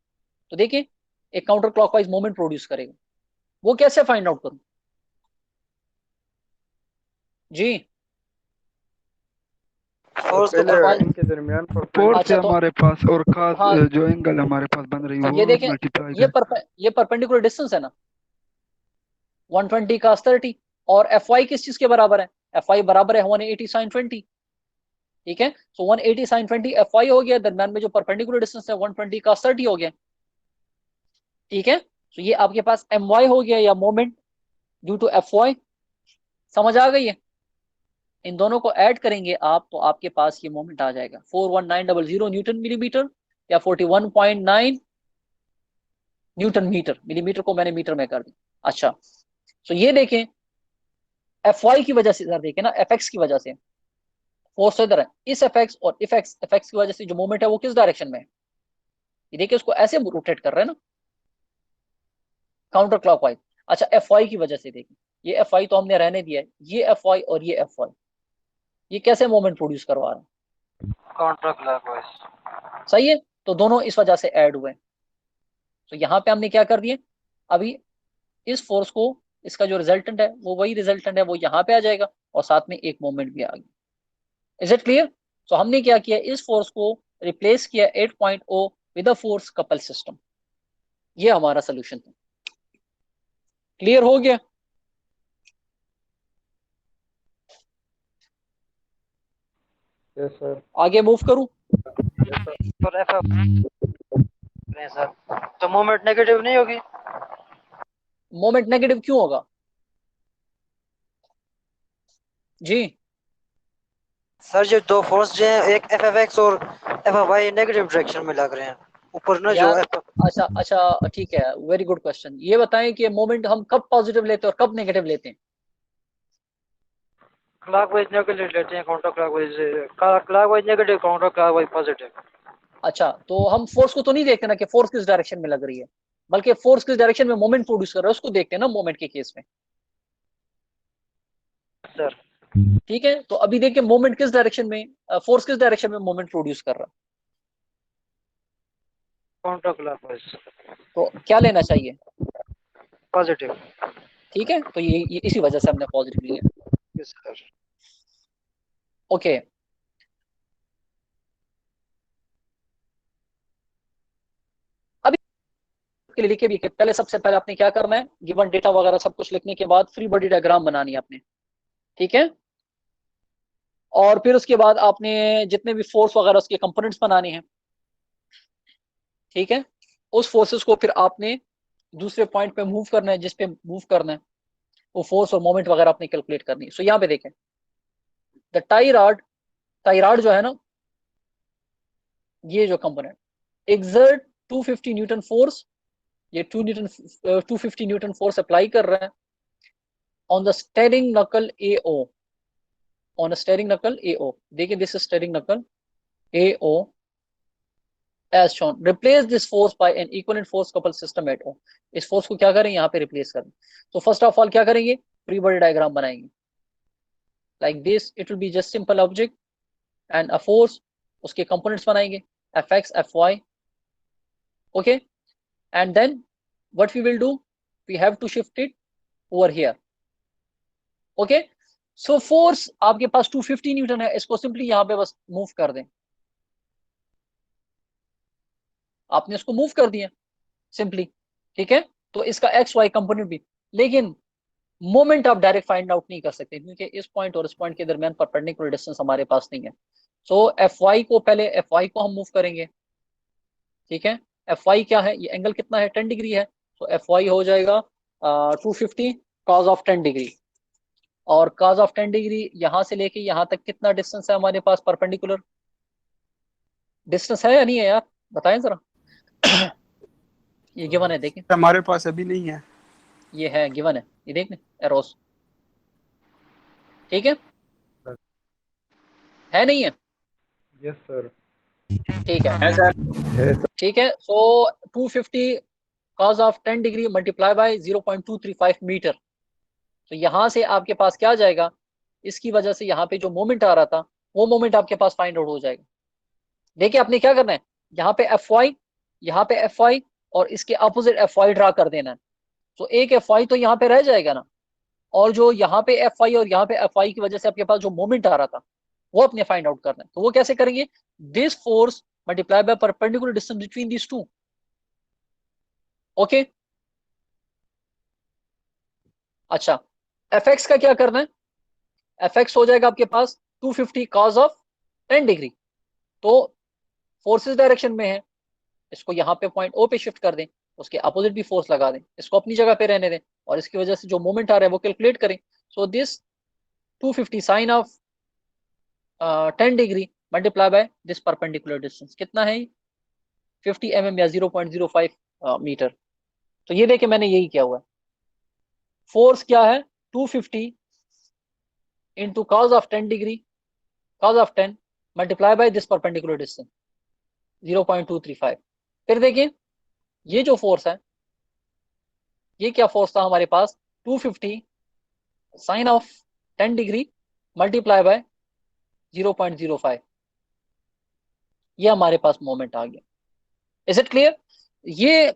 तो देखिए एक काउंटर क्लॉकवाइज मोमेंट प्रोड्यूस करेगा। वो कैसे फाइंड आउट करूं जी? तो फोर्स को पहले एफ वाई, इनके दरमियान फोर्स है अच्छा, परपेंडिकुलर। तो हमारे पास और काज हाँ, जो एंगल हमारे पास बन रही है ये वो देखें, मल्टीप्लाई कर। ये परपेंडिकुलर डिस्टेंस है ना, 120 का 30, और एफ वाई किस चीज के बराबर है? एफ वाई बराबर है 180 साइन 20, ठीक है। सो 180 साइन 20 एफ वाई हो गया, दरम्यान में जो परपेंडिकुलर डिस्टेंस है 120 का 30 हो गया, ठीक है। तो ये आपके पास एम वाई हो गया, या moment due to F Y. समझ आ गई है? इन दोनों को ऐड करेंगे आप, तो आपके पास ये मोमेंट आ जाएगा 41900 न्यूटन मिलीमीटर, या 41.9 न्यूटन मीटर, मिलीमीटर को मैंने मीटर में कर दिया। अच्छा, तो ये देखें, एफ वाई की वजह से, इधर देखें ना, एफ एक्स की वजह से फोर्स इधर है, इस एफ एक्स और एफ एक्स की वजह से जो मोमेंट है वो किस डायरेक्शन में है? ये देखिए, उसको ऐसे रोटेट कर रहे हैं ना, काउंटर क्लॉकवाइज। अच्छा, एफ वाई की वजह से देखिए, ये एफ वाई तो हमने रहने दिया है, ये एफ वाई और ये एफ वाई, ये कैसे मोमेंट प्रोड्यूस करवा रहा है? Counter clockwise. सही है, तो दोनों इस वजह से ऐड हुए। तो यहाँ पे हमने क्या कर दिया, अभी इस फोर्स को, इसका जो रिजल्टेंट है वो वही रिजल्टेंट है, वो यहाँ पे आ जाएगा, और साथ में एक मोमेंट भी आ गया। Is it clear? तो हमने क्या किया, इस फोर्स को रिप्लेस किया 8.0 with a force couple system. ये हमारा सोल्यूशन था। क्लियर हो गया? Yes sir. आगे मूव करूं? और एफ रहे हैं सर, तो मोमेंट नेगेटिव नहीं होगी? मोमेंट नेगेटिव क्यों होगा जी? सर जो दो फोर्स जो है, एक एफ एफ एक्स और F F Y negative direction में लग रहे हैं ऊपर ना, जो यार एफ अच्छा अच्छा, ठीक है, वेरी गुड क्वेश्चन। ये बताएं कि मोमेंट हम कब पॉजिटिव लेते हैं और कब नेगेटिव लेते हैं? क्लॉकवाइज नेगेटिव लेते हैं, counter clockwise negative, counter clockwise positive. अच्छा, तो हम फोर्स को तो नहीं देखते ना कि फोर्स किस डायरेक्शन में लग रही है, बल्कि फोर्स किस डायरेक्शन में मोमेंट प्रोड्यूस कर रहा है उसको देखते हैं ना मोमेंट के केस में। सर ठीक है, तो अभी देखिए मोमेंट किस डायरेक्शन में, फोर्स किस डायरेक्शन में मोमेंट प्रोड्यूस कर रहा है, काउंटर क्लॉकवाइज तो क्या लेना चाहिए? पॉजिटिव। ठीक है, तो ये इसी वजह से हमने पॉजिटिव लिया। Yes sir. ओके, अभी के लिए लिखे भी कि पहले सबसे पहले आपने क्या करना है, गिवन डेटा वगैरह सब कुछ लिखने के बाद फ्री बॉडी डायग्राम बनानी है आपने। ठीक है, और फिर उसके बाद आपने जितने भी फोर्स वगैरह उसके कंपोनेंट्स बनाने हैं। ठीक है, उस फोर्सेस को फिर आपने दूसरे पॉइंट पे मूव करना है, जिस पे मूव करना है वो फोर्स और मोमेंट वगैरह आपने कैलकुलेट करनी है। सो यहाँ पे देखें, द टाई रॉड जो है ना, ये जो कंपोनेंट एक्सर्ट 250 न्यूटन फोर्स, ये 250 न्यूटन फोर्स अप्लाई कर रहा है ऑन द स्टेयरिंग नकल AO, ऑन स्टेयरिंग नकल AO। देखिए दिस इज स्टेयरिंग नकल AO as shown, replace this force by an equivalent force coupled system at O। इस force को क्या करें, यहाँ पे रिप्लेस करें। तो फर्स्ट ऑफ ऑल क्या करेंगे, फ्री बॉडी डायग्राम बनाएंगे like this. It will be just simple object and a force, उसके कंपोनेंट्स बनाएंगे Fx Fy। Okay, and then what we will do, we have to shift it over here. Okay, so force आपके पास 250 Newton है, इसको simply यहाँ पे बस move कर दें। आपने इसको मूव कर दिया सिंपली। ठीक है, तो इसका एक्स वाई कंपोनेंट भी, लेकिन मोमेंट आप डायरेक्ट फाइंड आउट नहीं कर सकते क्योंकि इस पॉइंट और इस पॉइंट के दरमियान परपेंडिकुलर डिस्टेंस हमारे पास नहीं है। सो एफ वाई को पहले, एफ वाई को हम मूव करेंगे। ठीक है, एफ वाई क्या है, ये एंगल कितना है, 10 डिग्री है। तो एफ वाई हो जाएगा 250 कॉज ऑफ 10 डिग्री, और कॉज ऑफ 10 डिग्री यहां से लेके यहां तक कितना डिस्टेंस है हमारे पास, परपेंडिकुलर डिस्टेंस है या नहीं है यार, बताएं जरा। ये गिवन है, देखें हमारे पास अभी नहीं है। ये है गिवन है, ये देख लें एरोस। ठीक है नहीं है? Yes sir. ठीक है, है सर। ठीक है। So 250 cos of 10 degree multiply by 0.235 metre. तो यहां से आपके पास क्या आ जाएगा, इसकी वजह से यहाँ पे जो मोमेंट आ रहा था वो मोमेंट आपके पास फाइंड आउट हो जाएगा। देखिए आपने क्या करना है, यहाँ पे एफ वाई, यहाँ पे एफ वाई, और इसके अपोजिट एफ वाई ड्रा कर देना है। तो एक एफ वाई तो यहाँ पे रह जाएगा ना, और जो यहाँ पे एफ वाई और यहाँ पे एफ वाई की वजह से आपके पास जो मोमेंट आ रहा था वो अपने फाइंड आउट करना है। तो वो कैसे करेंगे, this force multiply by perpendicular distance between this two. Okay, अच्छा, एफ एक्स का क्या करना है, एफ एक्स हो जाएगा आपके पास 250 cos ऑफ 10 डिग्री। तो फोर्सेस डायरेक्शन में है, इसको यहाँ पे पॉइंट ओ पे शिफ्ट कर दें, उसके अपोजिट भी फोर्स लगा दें, इसको अपनी जगह पे रहने दें, और इसकी वजह से जो मोमेंट आ रहा है वो कैलकुलेट करें। So this 250 sine of 10 degree multiply by this perpendicular distance कितना है, 50 mm या 0.05 मीटर। तो ये देखे मैंने यही किया हुआ है, फोर्स क्या है 250 into cos of 10 degree, cause of 10 multiply by this perpendicular distance 0.235। फिर देखिए ये जो फोर्स है, ये क्या फोर्स था हमारे पास, 250 sine of 10 degree multiply by 0.05, ये हमारे पास मोमेंट आ गया। Is it clear? ये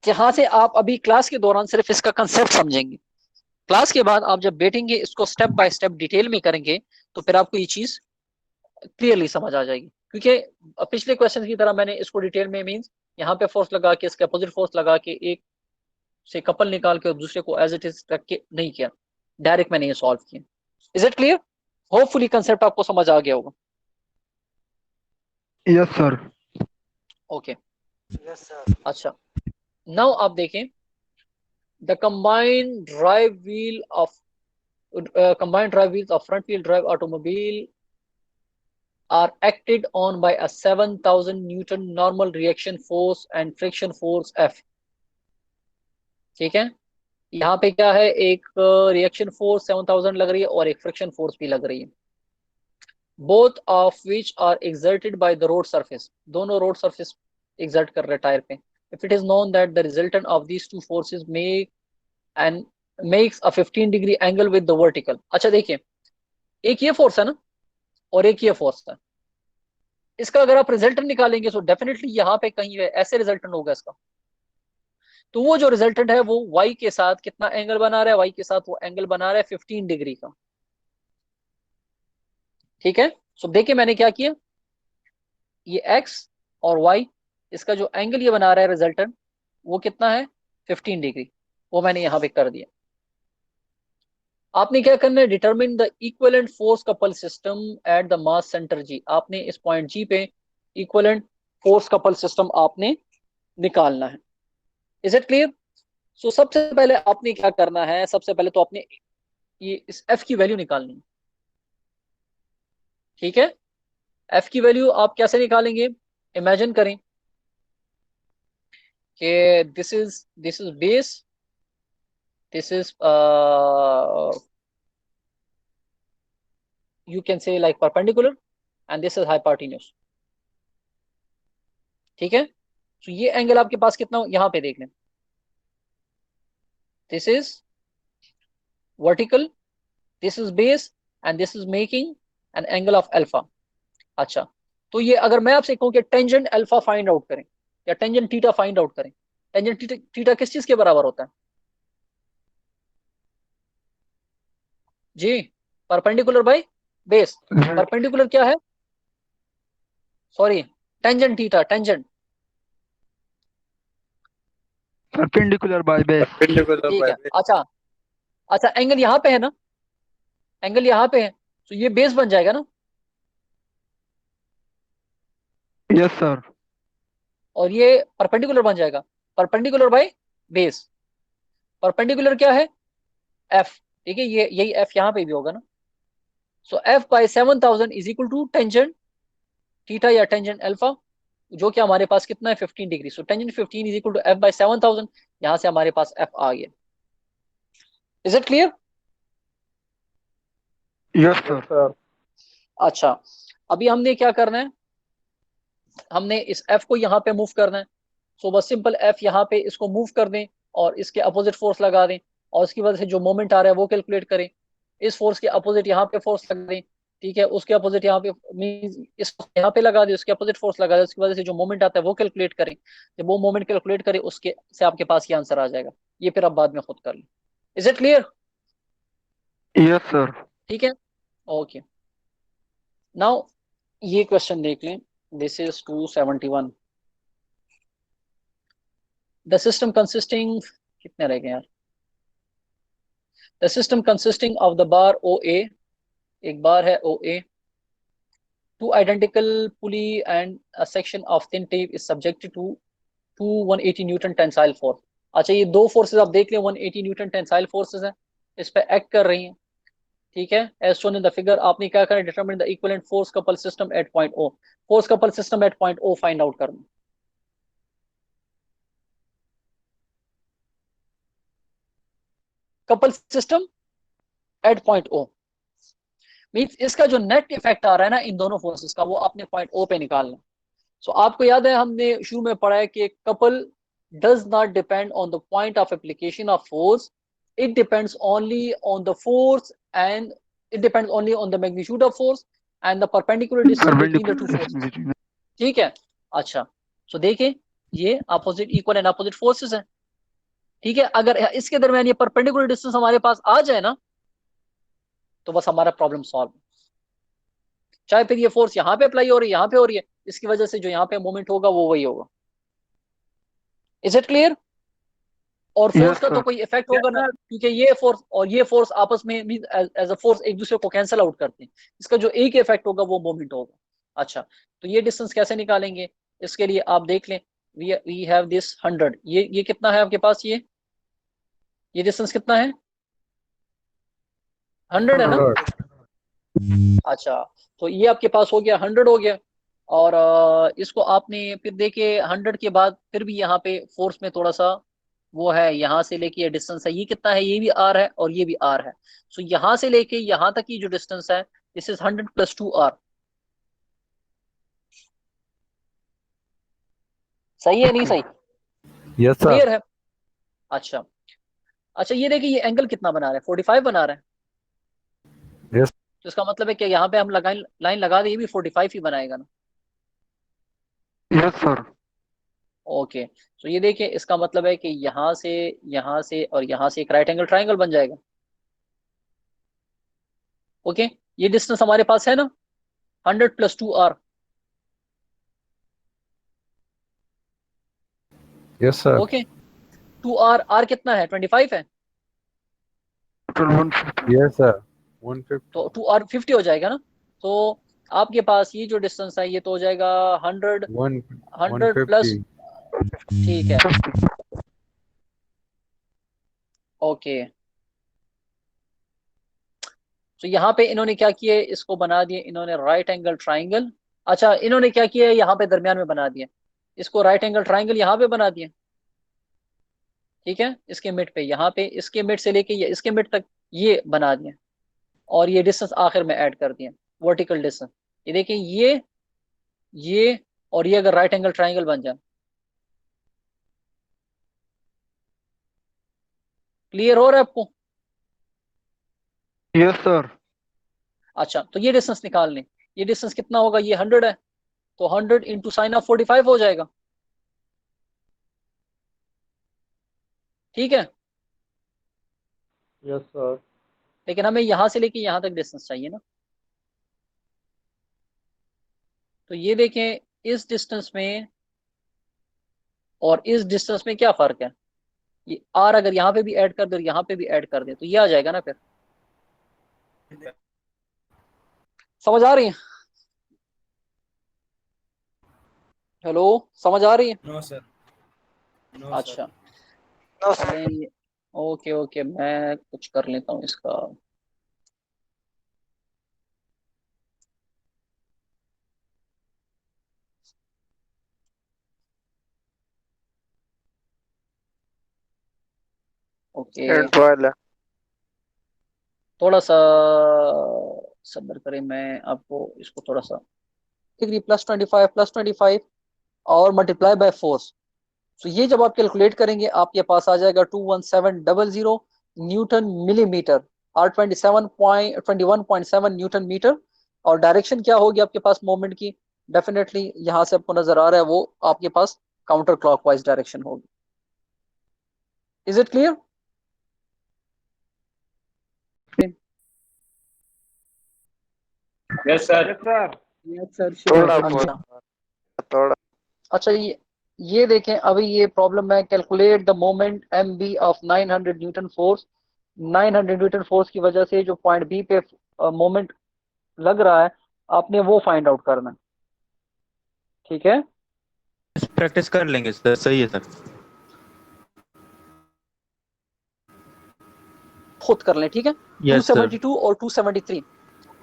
जहां से आप अभी क्लास के दौरान सिर्फ इसका कंसेप्ट समझेंगे, क्लास के बाद आप जब बैठेंगे इसको स्टेप बाय स्टेप डिटेल में करेंगे तो फिर आपको ये चीज क्लियरली समझ आ जाएगी। क्योंकि पिछले क्वेश्चन की तरह मैंने इसको डिटेल में मींस यहाँ पे फोर्स लगा के इसके अपोजिट फोर्स लगा के एक से कपल निकाल के और दूसरे को एज इट इज रख के नहीं किया, डायरेक्ट मैंने ये सॉल्व किया। Is it clear? Hopefully concept आपको समझ आ गया होगा। Yes sir. Okay, yes sir. अच्छा, नाउ आप देखें the combined drive wheel of combined drive wheels of front wheel drive automobile are acted on by a 7,000 Newton normal reaction force and friction force F। ठीक है, यहाँ पे क्या है, एक रिएक्शन फोर्स 7,000 लग रही है और एक फ्रिक्शन फोर्स भी लग रही है, both of which are exerted by the road surface, दोनों रोड सरफेस एक्सर्ट कर रहे हैं टायर पे। If it is known that the resultant of these two forces make and makes a 15 degree angle with the vertical. अच्छा देखिए, एक ये force है ना और एक ये फोर्स है, इसका अगर आप रिजल्टेंट निकालेंगे तो डेफिनेटली यहाँ पे कहीं ऐसे रिजल्टेंट होगा इसका। तो वो जो रिजल्टेंट है वो y के साथ कितना एंगल बना रहा है, y के साथ वो एंगल बना रहा है 15 डिग्री का। ठीक है, सो देखिए मैंने क्या किया, ये x और y, इसका जो एंगल ये बना रहा है रिजल्टेंट वो कितना है 15 डिग्री, वो मैंने यहां पे कर दिया। आपने क्या करना है, determine the equivalent force couple system at the mass centre G। आपने इस पॉइंट G पे इक्विवेलेंट फोर्स कपल सिस्टम आपने निकालना है। Is it clear? सो सबसे पहले आपने क्या करना है, सबसे पहले तो आपने ये इस F की वैल्यू निकालनी है। ठीक है, F की वैल्यू आप कैसे निकालेंगे, इमेजिन करें कि this is base, this is you can say like perpendicular and this is hypotenuse। ठीक है, तो ये एंगल आपके पास कितना, यहां पे देख लें, this is vertical, this is base and this is making an angle of alpha. अच्छा, तो ये अगर मैं आपसे कहूं कि टेंजेंट अल्फा फाइंड आउट करें या टेंजेंट थीटा फाइंड आउट करें, टेंजेंट थीटा किस चीज के बराबर होता है जी, परपेंडिकुलर बाय बेस। परपेंडिकुलर क्या है, sorry, tangent theta, tangent perpendicular by base. Perpendicular ठीक by है। base. अच्छा, अच्छा एंगल यहाँ पे है ना, एंगल यहाँ पे है, तो ये बेस बन जाएगा ना, यस सर। और ये परपेंडिकुलर बन जाएगा, परपेंडिकुलर बाय बेस। परपेंडिकुलर क्या है, एफ। ठीक है, ये यही एफ यहाँ पे भी होगा ना। So F by 7,000 is equal to tangent theta या टेंजेंट अल्फा, जो कि हमारे पास कितना है 15 डिग्री। So tangent 15 is equal to F by 7,000, यहां से हमारे पास एफ आ गया। Is it clear? Yes yes sir. Sir. अच्छा, अभी हमने क्या करना है, हमने इस एफ को यहाँ पे मूव करना है। सो बस सिंपल एफ यहाँ पे इसको मूव कर दें और इसके अपोजिट फोर्स लगा दें, और उसकी वजह से जो मोमेंट आ रहा है वो कैलकुलेट करें। इस फोर्स के अपोजिट यहाँ पे फोर्स लगा दें, ठीक है, उसके अपोजिट यहाँ पे मींस इस यहाँ पे लगा दें, उसके अपोजिट फोर्स लगा दें, उसकी वजह से जो मोमेंट आता है वो कैलकुलेट करें। जब वो मोमेंट कैलकुलेट करें उसके से आपके पास ये आंसर आ जाएगा, ये फिर आप बाद में खुद कर लें। Is it clear? Yes sir. ठीक है, ओके। नाउ ये क्वेश्चन देख लें, this is 271। The system consisting, कितने रह गए यार, the system consisting of the bar O A, एक बार है O A, two identical pulley and a section of thin tape is subjected to 180 Newton tensile force. अच्छा, ये दो forces आप देख लें, 180 न्यूटन टेंसाइल फोर्सेस हैं, इस पे एक्ट कर रही हैं। ठीक है, as shown in the figure, आपने क्या करना है, determine the equivalent force couple system at point O. Force couple system at point O find out करना। Couple system at point O means इसका जो नेट इफेक्ट आ रहा है ना इन दोनों फोर्सेस का, वो आपने पॉइंट ओ पे निकालना। सो आपको याद है हमने शुरू में पढ़ा है कि couple does not depend on the point of application of force, it depends only on the force and it depends only on the magnitude of force and the perpendicular distance between the two forces। ठीक है, अच्छा, सो देखिए ये opposite equal and opposite forces हैं। ठीक है, अगर इसके दरमियान ये परपेंडिकुलर डिस्टेंस हमारे पास आ जाए ना तो बस हमारा प्रॉब्लम सॉल्व। चाहे फिर ये फोर्स यहाँ पे अप्लाई हो रही है, यहाँ पे हो रही है, इसकी वजह से जो यहाँ पे मोमेंट होगा वो वही होगा। Is it clear? और फोर्स यस का तो सर। कोई इफेक्ट होगा ना, क्योंकि ये फोर्स और ये फोर्स आपस में एज अ फोर्स एक दूसरे को कैंसिल आउट करते हैं, इसका जो एक इफेक्ट होगा वो मोमेंट होगा। अच्छा, तो ये डिस्टेंस कैसे निकालेंगे, इसके लिए आप देख लें, वी हैव दिस 100, ये कितना है आपके पास, ये डिस्टेंस कितना है, 100 है ना। अच्छा, तो ये आपके पास हो गया 100 हो गया, और इसको आपने फिर देखिए 100 के बाद फिर भी यहाँ पे फोर्स में थोड़ा सा वो है, यहाँ से लेके ये डिस्टेंस है, ये कितना है, ये भी आर है और ये भी आर है। सो यहाँ से लेके यहाँ तक की जो डिस्टेंस है, दिस इज 100 + 2r। सही है नहीं सही, यस सर। क्लियर है। अच्छा अच्छा, ये देखिए ये एंगल कितना बना रहा है, 45 बना रहा है। Yes. तो इसका मतलब है कि यहाँ पे हम लाइन लगा दे, ये भी 45 ही बनाएगा ना। Yes sir. ओके, तो ये देखिए इसका मतलब है कि यहाँ से और यहाँ से एक राइट एंगल ट्राइंगल बन जाएगा। ओके, ये डिस्टेंस हमारे पास है ना, 100 + 2r। Yes sir. Okay, 2r, r कितना है, 25 है, यस सर। 150। तो 2r 50 हो जाएगा ना। तो आपके पास ये जो डिस्टेंस है ये तो हो जाएगा 100 प्लस, 150। ठीक है, ओके। तो यहाँ पे इन्होंने क्या किया, इसको बना दिए इन्होंने राइट एंगल ट्राइंगल। अच्छा, इन्होंने क्या किया, यहाँ पे दरमियान में बना दिया, इसको राइट एंगल ट्राइंगल यहाँ पे बना दिया, ठीक है, इसके मिड पे, यहाँ पे इसके मिड से लेके ये इसके मिड तक ये बना दिया, और ये डिस्टेंस आखिर में ऐड कर दिया, वर्टिकल डिस्टेंस। ये देखिए ये और ये अगर राइट एंगल ट्राइंगल बन जाए, क्लियर हो रहा है आपको। Yes sir. अच्छा, तो ये डिस्टेंस निकाल लें, ये डिस्टेंस कितना होगा, ये 100 है, तो 100 इंटू साइन ऑफ 45 हो जाएगा, ठीक है। Yes sir. लेकिन हमें यहां से लेके यहां तक डिस्टेंस चाहिए ना। तो ये देखें, इस डिस्टेंस में और इस डिस्टेंस में क्या फर्क है, ये आर अगर यहाँ पे भी ऐड कर दे और यहाँ पे भी ऐड कर दे तो ये आ जाएगा ना फिर। समझ आ रही है, हेलो, समझ आ रही है। नो सर, नो अच्छा, नो सर। चलें, ओके ओके, मैं कुछ कर लेता हूँ इसका। ओके, थोड़ा सा सब्र करें, मैं आपको इसको थोड़ा सा डिग्री +25 और मल्टीप्लाई बाय 4। तो ये जब आप कैलकुलेट करेंगे आपके पास आ जाएगा 21700 न्यूटन मिलीमीटर, और 21.7 न्यूटन मीटर। और डायरेक्शन क्या होगी आपके पास मोमेंट की, डेफिनेटली यहां से आपको नजर आ रहा है, वो आपके पास काउंटर क्लॉकवाइज डायरेक्शन होगी। Is it clear. Yes sir. Yes sir. थोड़ा अच्छा, ये देखें, अभी ये प्रॉब्लम है, calculate the moment M B of 900 newton force. 900 newton force की वजह से जो पॉइंट बी पे मोमेंट लग रहा है, आपने वो फाइंड आउट करना है, ठीक है। प्रैक्टिस कर लेंगे सर, सही है सर। खुद कर लें, ठीक है। Yes sir. 272 और 273,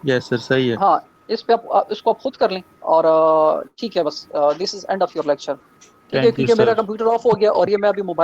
यस सर, सही है। हाँ, इस पे आप इसको आप खुद कर लें, और ठीक है, बस this is end of your lecture, ठीक है, थैंक यू क्योंकि मेरा सर। कंप्यूटर ऑफ हो गया और ये मैं अभी मोबाइल